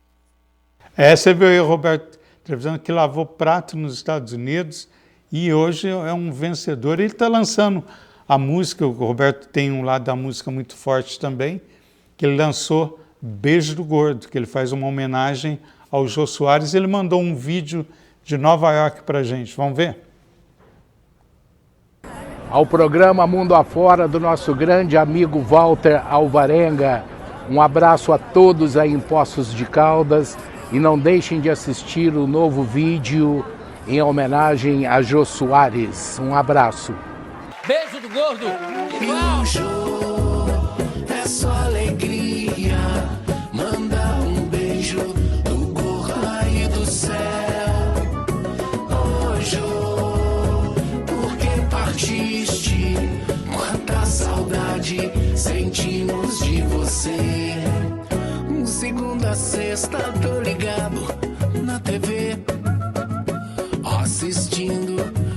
Você viu aí o Roberto Trevisan, que lavou prato nos Estados Unidos e hoje é um vencedor. Ele está lançando a música, o Roberto tem um lado da música muito forte também, que ele lançou Beijo do Gordo, que ele faz uma homenagem ao Jô Soares. Ele mandou um vídeo de Nova York para a gente. Vamos ver? Ao programa Mundo Afora do nosso grande amigo Walter Alvarenga. Um abraço a todos aí em Poços de Caldas e não deixem de assistir o novo vídeo em homenagem a Jô Soares. Um abraço. Beijo do Gordo. E o Jô é só alegria. Manda um beijo do Gordo aí do céu. Ô Jô, por que partiste? Quanta saudade sentimos de você. Segunda a sexta tô ligado na TV, assistindo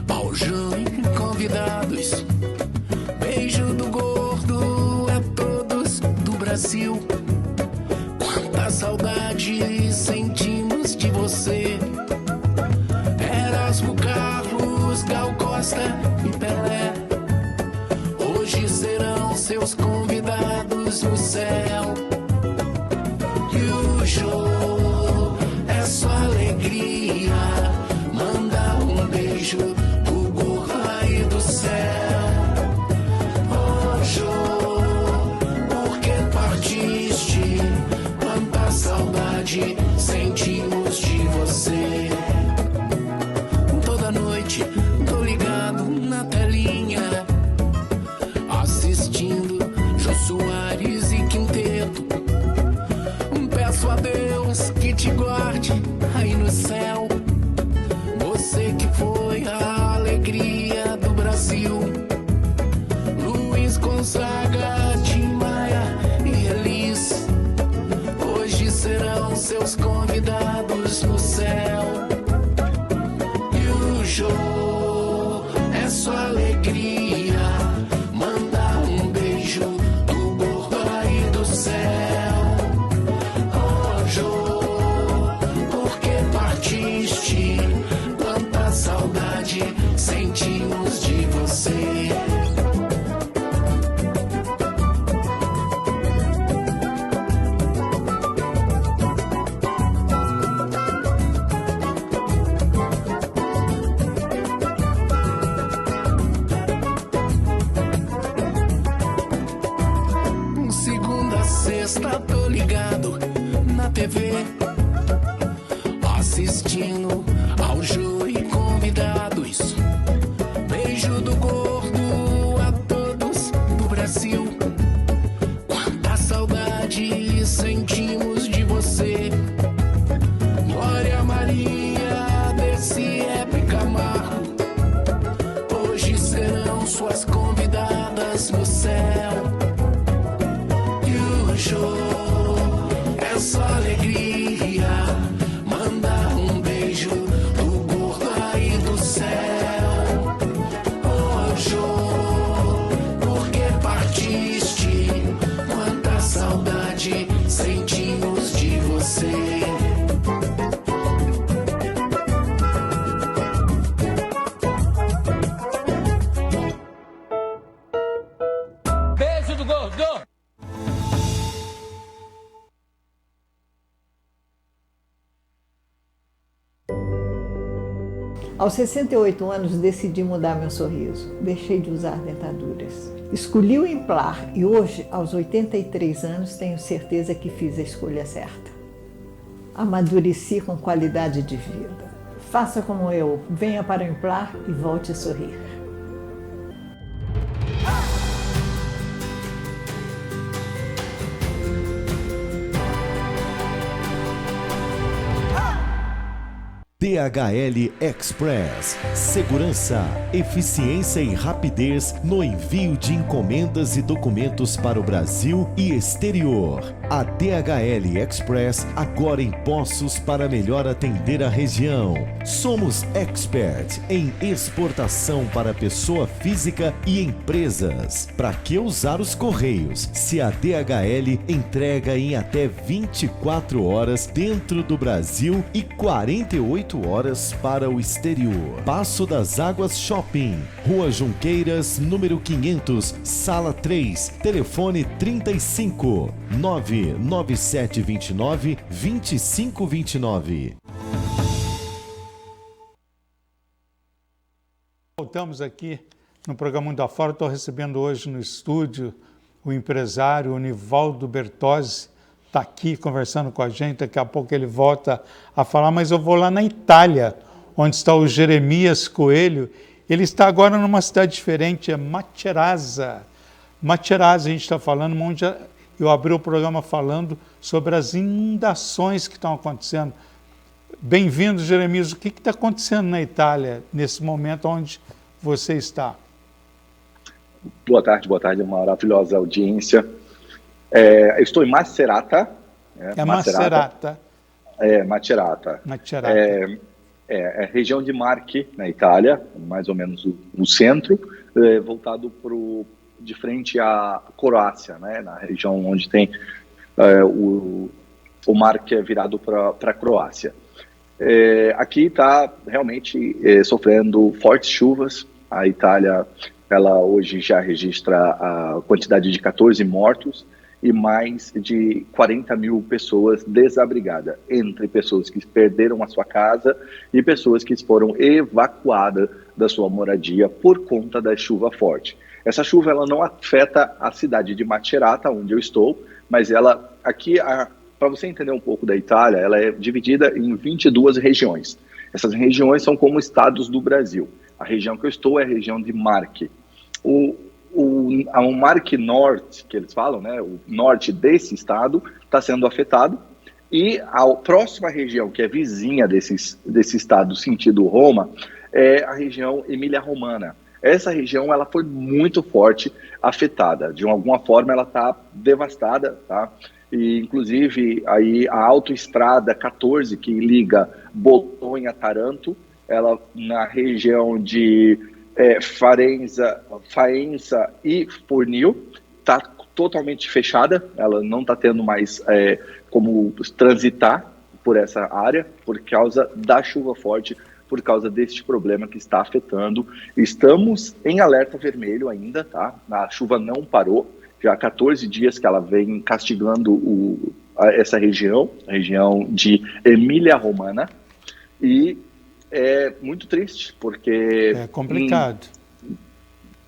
ao Jô e convidados. Beijo do Gordo é todos do Brasil. Quanta saudade sentimos de você. Erasmo Carlos, Gal Costa e Pelé hoje serão seus convidados no céu. E o Jô é só alegria. Manda um beijo pro Gordo aí do céu. Ô Jô, por que partiste? Quanta saudade sentimos de você. Toda noite tô ligado na telinha, assistindo Jô Soares e Quinteto. Peço a Deus que te guarde aí no céu. Você que foi a alegria do Brasil. Luiz Gonzaga, Tim Maia e Elis hoje serão seus convidados no céu. E o Jô é só alegria. Manda um beijo do Gordo aí do céu. Quanta saudade sentimos de você. Segunda a sexta tô ligado na TV, assistindo ao Jô e convidados. Beijo do Gordo a todos do Brasil. Quanta saudade sentimos de você. Glória Maria, desse Hebe Camargo hoje serão suas convidadas no céu. E o Jô é só alegria. Manda um beijo do Gordo aí do céu. Ô Jô, por que partiste? Quanta saudade sentimos de você. Beijo do Gordo. Aos 68 anos, decidi mudar meu sorriso. Deixei de usar dentaduras. Escolhi o Implar e hoje, aos 83 anos, tenho certeza que fiz a escolha certa. Amadureci com qualidade de vida. Faça como eu, venha para o Implar e volte a sorrir. DHL Express. Segurança, eficiência e rapidez no envio de encomendas e documentos para o Brasil e exterior. A DHL Express agora em Poços para melhor atender a região. Somos expert em exportação para pessoa física e empresas. Para que usar os Correios se a DHL entrega em até 24 horas dentro do Brasil e 48 horas para o exterior? Passo das Águas Shopping, Rua Junqueiras, número 500, Sala 3, telefone 35 99729 2529. Voltamos aqui no programa Mundo Afora. Estou recebendo hoje no estúdio o empresário Nivaldo Bertozzi. Está aqui conversando com a gente, daqui a pouco ele volta a falar, mas eu vou lá na Itália, onde está o Jeremias Coelho. Ele está agora numa cidade diferente, é Macerata. Macerata, a gente está falando, onde eu abri o programa falando sobre as inundações que estão acontecendo. Bem-vindo, Jeremias. O que está acontecendo na Itália, nesse momento onde você está? Boa tarde, uma maravilhosa audiência. Eu estou em Macerata. Macerata. Macerata. Macerata. É região de Marche, na Itália, mais ou menos o centro, voltado de frente à Croácia, né, na região onde tem o mar que é virado para a Croácia. Aqui está realmente sofrendo fortes chuvas. A Itália, ela hoje já registra a quantidade de 14 mortos e mais de 40 mil pessoas desabrigadas, entre pessoas que perderam a sua casa e pessoas que foram evacuadas da sua moradia por conta da chuva forte. Essa chuva ela não afeta a cidade de Macerata, onde eu estou, mas ela aqui, para você entender um pouco da Itália, ela é dividida em 22 regiões. Essas regiões são como estados do Brasil. A região que eu estou é a região de Marche. O Marche Norte, que eles falam, né, o norte desse estado, está sendo afetado. E a próxima região, que é vizinha desse estado, sentido Roma, é a região Emília-Romana. Essa região ela foi muito forte afetada. De alguma forma, ela está devastada, tá? E, inclusive, aí a autoestrada 14, que liga Bolonha a Taranto, ela na região de Faenza e Fornio, está totalmente fechada. Ela não está tendo mais como transitar por essa área por causa da chuva forte, por causa deste problema que está afetando. Estamos em alerta vermelho ainda, tá? A chuva não parou, já há 14 dias que ela vem castigando essa região, a região de Emília-Romana, e é muito triste, porque... É complicado.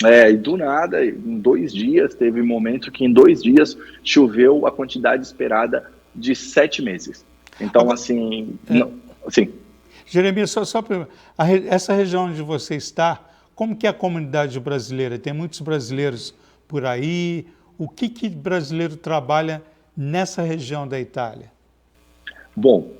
E do nada, em 2 dias, teve um momento que em 2 dias choveu a quantidade esperada de 7 meses. Então, assim... assim Jeremias, só para... Essa região onde você está, como que é a comunidade brasileira? Tem muitos brasileiros por aí. O que brasileiro trabalha nessa região da Itália? Bom,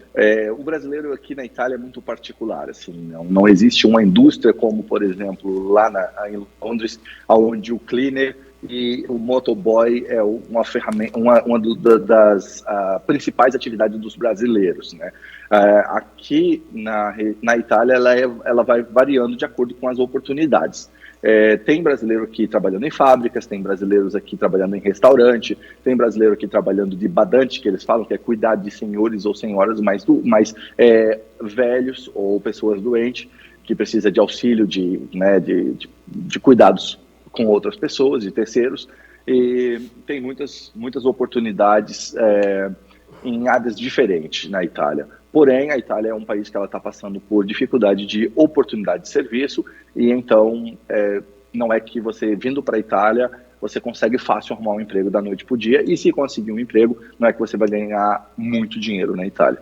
o brasileiro aqui na Itália é muito particular. Assim, não existe uma indústria como, por exemplo, lá em Londres, onde o cleaner e o motoboy é uma ferramenta, uma das principais atividades dos brasileiros, né? Aqui na Itália ela vai variando de acordo com as oportunidades. Tem brasileiro aqui trabalhando em fábricas, tem brasileiros aqui trabalhando em restaurante, tem brasileiro aqui trabalhando de badante, que eles falam que é cuidar de senhores ou senhoras mais velhos ou pessoas doentes, que precisa de auxílio de cuidados com outras pessoas, de terceiros, e tem muitas oportunidades em áreas diferentes na Itália. Porém, a Itália é um país que ela está passando por dificuldade de oportunidade de serviço, e então não é que você, vindo para a Itália, você consegue fácil arrumar um emprego da noite para o dia, e se conseguir um emprego, não é que você vai ganhar muito dinheiro na Itália.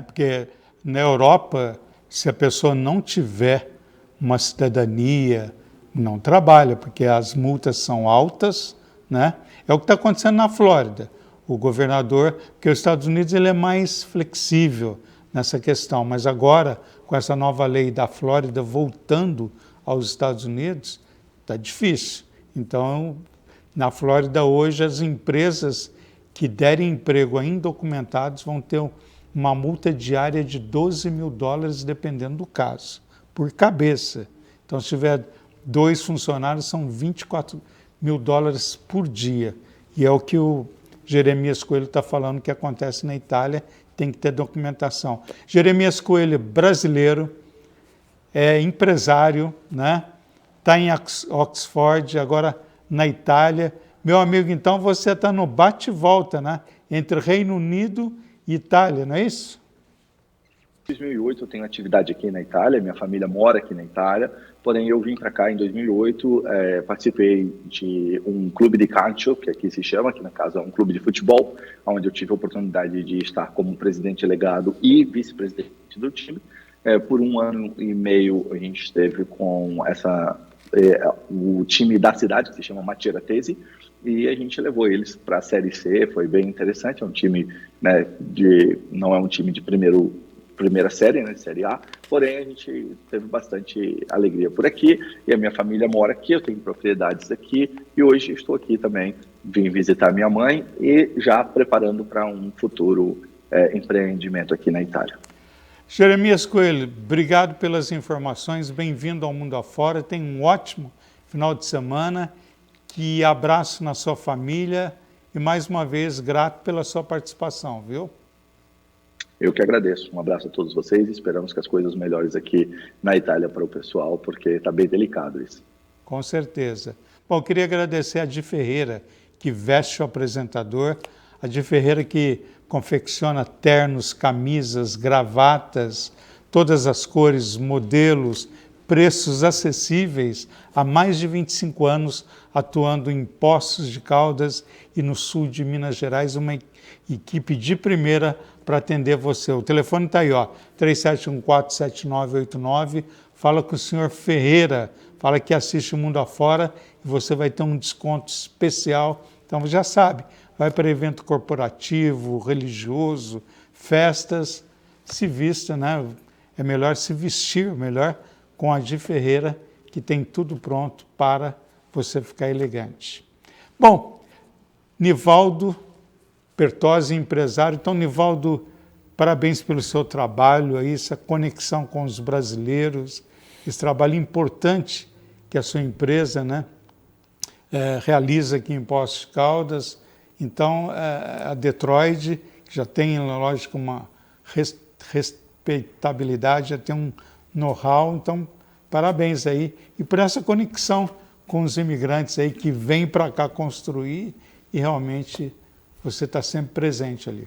Porque na Europa, se a pessoa não tiver uma cidadania, não trabalha, porque as multas são altas, né? É o que está acontecendo na Flórida. O governador, porque os Estados Unidos ele é mais flexível nessa questão. Mas agora, com essa nova lei da Flórida voltando aos Estados Unidos, está difícil. Então, na Flórida hoje, as empresas que derem emprego a indocumentados vão ter uma multa diária de $12 mil, dependendo do caso, por cabeça. Então, se tiver 2 funcionários, são $24 mil por dia. E é o que o Jeremias Coelho está falando que acontece na Itália, tem que ter documentação. Jeremias Coelho, brasileiro, é empresário, né? Está em Oxford, agora na Itália. Meu amigo, então você está no bate e volta, né? Entre Reino Unido e Itália, não é isso? Em 2008 eu tenho atividade aqui na Itália, minha família mora aqui na Itália, porém eu vim para cá em 2008, participei de um clube de calcio, que aqui se chama, que no caso é um clube de futebol, onde eu tive a oportunidade de estar como presidente delegado e vice-presidente do time. Por 1 ano e meio a gente esteve com o time da cidade, que se chama Maceratese, e a gente levou eles para a Série C, foi bem interessante, é um time, né, não é um time de primeira série, né, de Série A, porém a gente teve bastante alegria por aqui, e a minha família mora aqui, eu tenho propriedades aqui, e hoje estou aqui também, vim visitar minha mãe e já preparando para um futuro empreendimento aqui na Itália. Jeremias Coelho, obrigado pelas informações, bem-vindo ao Mundo Afora, tenha um ótimo final de semana, que abraço na sua família e mais uma vez grato pela sua participação, viu? Eu que agradeço, um abraço a todos vocês e esperamos que as coisas melhores aqui na Itália para o pessoal, porque está bem delicado isso. Com certeza. Bom, eu queria agradecer a Di Ferreira, que veste o apresentador, a Di Ferreira que confecciona ternos, camisas, gravatas, todas as cores, modelos, preços acessíveis, há mais de 25 anos atuando em Poços de Caldas e no sul de Minas Gerais, uma equipe de primeira para atender você. O telefone está aí, ó, 3714-7989, fala com o senhor Ferreira, fala que assiste o Mundo Afora e você vai ter um desconto especial. Então, já sabe, vai para evento corporativo, religioso, festas, se vista, né? É melhor se vestir, melhor com a Di Ferreira, que tem tudo pronto para você ficar elegante. Bom, Nivaldo Pertozzi, empresário. Então, Nivaldo, parabéns pelo seu trabalho, aí, essa conexão com os brasileiros, esse trabalho importante que a sua empresa, né, realiza aqui em Poços de Caldas. Então, a Detroit, que já tem, lógico, uma respeitabilidade, já tem um know-how, então, parabéns aí. E por essa conexão com os imigrantes aí que vêm para cá construir e realmente você está sempre presente ali.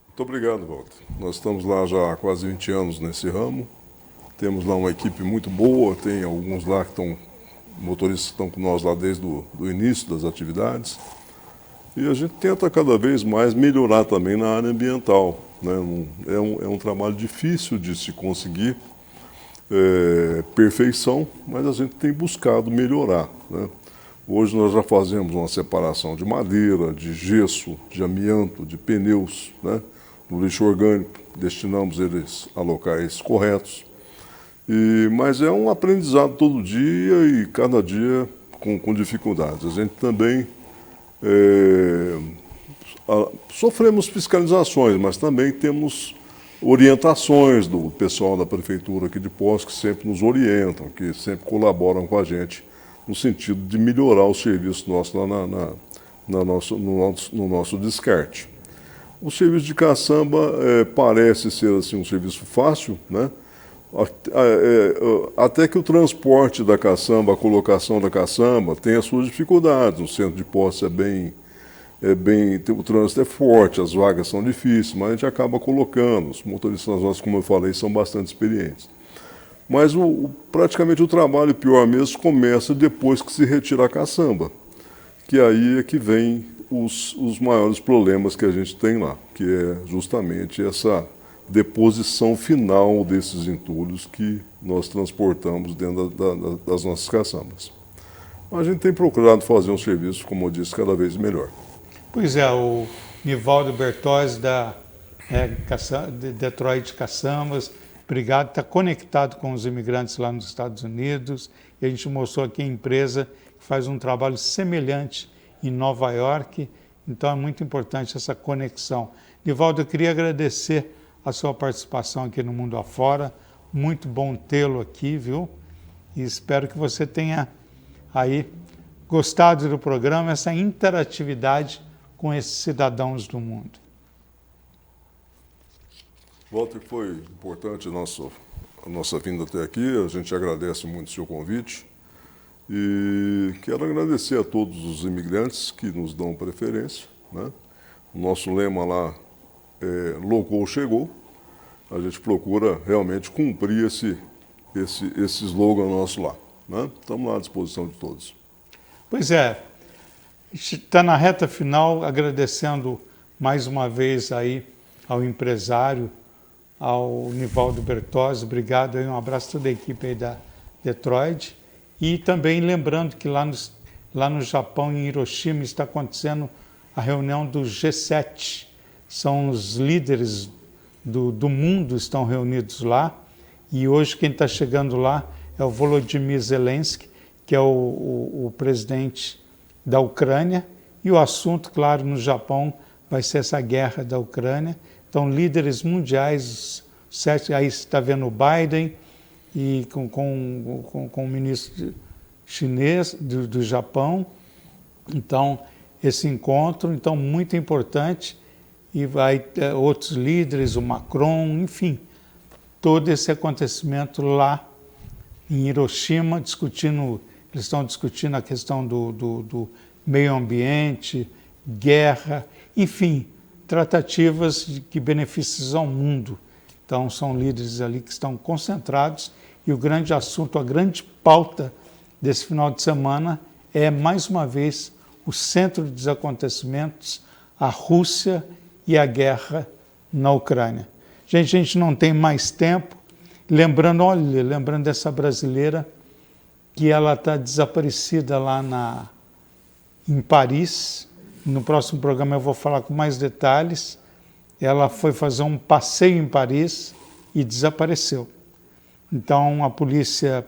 Muito obrigado, Walter. Nós estamos lá já há quase 20 anos nesse ramo. Temos lá uma equipe muito boa, tem alguns lá que estão, motoristas que estão com nós lá desde o início das atividades. E a gente tenta cada vez mais melhorar também na área ambiental, né? É um trabalho difícil de se conseguir perfeição, mas a gente tem buscado melhorar, né? Hoje nós já fazemos uma separação de madeira, de gesso, de amianto, de pneus, né? No lixo orgânico, destinamos eles a locais corretos. Mas é um aprendizado todo dia e cada dia com dificuldades. A gente também sofremos fiscalizações, mas também temos orientações do pessoal da prefeitura aqui de Poços que sempre nos orientam, que sempre colaboram com a gente no sentido de melhorar o serviço nosso lá no nosso descarte. O serviço de caçamba parece ser assim, um serviço fácil, né? Até que o transporte da caçamba, a colocação da caçamba tem as suas dificuldades. No centro de Poços o trânsito é forte, as vagas são difíceis, mas a gente acaba colocando. Os motoristas nossos, como eu falei, são bastante experientes. Mas praticamente o trabalho pior mesmo começa depois que se retira a caçamba, que aí é que vem os maiores problemas que a gente tem lá, que é justamente essa deposição final desses entulhos que nós transportamos dentro das nossas caçambas. A gente tem procurado fazer um serviço, como eu disse, cada vez melhor. Pois é, o Nivaldo Pertozzi da Detroit Caçambas. Obrigado, está conectado com os imigrantes lá nos Estados Unidos. E a gente mostrou aqui a empresa que faz um trabalho semelhante em Nova York. Então é muito importante essa conexão. Nivaldo, eu queria agradecer a sua participação aqui no Mundo Afora. Muito bom tê-lo aqui, viu? E espero que você tenha aí gostado do programa, essa interatividade com esses cidadãos do mundo. Walter, foi importante a nossa vinda até aqui. A gente agradece muito o seu convite. E quero agradecer a todos os imigrantes que nos dão preferência, né? O nosso lema lá é "Logo ou chegou". A gente procura realmente cumprir esse slogan nosso lá, né? Estamos lá à disposição de todos. Pois é, está na reta final, agradecendo mais uma vez aí ao empresário, ao Nivaldo Bertozzi. Obrigado aí, um abraço a toda a equipe aí da Detroit. E também lembrando que lá no Japão, em Hiroshima, está acontecendo a reunião do G7. São os líderes do mundo estão reunidos lá. E hoje quem está chegando lá é o Volodymyr Zelensky, que é o presidente da Ucrânia. E o assunto, claro, no Japão vai ser essa guerra da Ucrânia. Então, líderes mundiais, aí você está vendo o Biden, e com o ministro chinês do Japão. Então, esse encontro, então, muito importante, e vai ter outros líderes, o Macron, enfim, todo esse acontecimento lá em Hiroshima, eles estão discutindo a questão do meio ambiente, guerra, enfim, tratativas que beneficiam o mundo. Então, são líderes ali que estão concentrados. E o grande assunto, a grande pauta desse final de semana é, mais uma vez, o centro dos acontecimentos, a Rússia e a guerra na Ucrânia. Gente, a gente não tem mais tempo. Lembrando dessa brasileira que ela está desaparecida lá em Paris. No próximo programa eu vou falar com mais detalhes. Ela foi fazer um passeio em Paris e desapareceu. Então, a polícia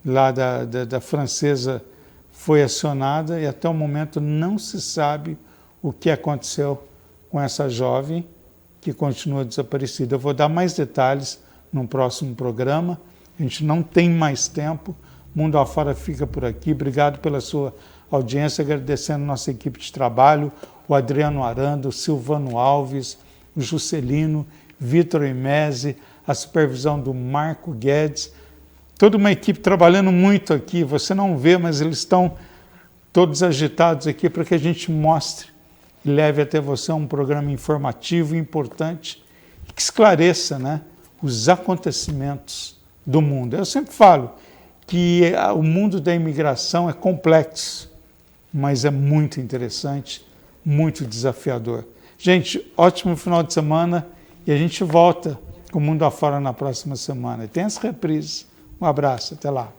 lá da francesa foi acionada e até o momento não se sabe o que aconteceu com essa jovem que continua desaparecida. Eu vou dar mais detalhes no próximo programa. A gente não tem mais tempo. Mundo Afora fica por aqui. Obrigado pela sua audiência, agradecendo a nossa equipe de trabalho, o Adriano Aranda, o Silvano Alves, o Juscelino, Vitor Imese, a supervisão do Marco Guedes, toda uma equipe trabalhando muito aqui. Você não vê, mas eles estão todos agitados aqui para que a gente mostre e leve até você um programa informativo e importante que esclareça, né, os acontecimentos do mundo. Eu sempre falo que o mundo da imigração é complexo, mas é muito interessante, muito desafiador. Gente, ótimo final de semana e a gente volta com o Mundo Afora na próxima semana. E tem as reprises. Um abraço, até lá.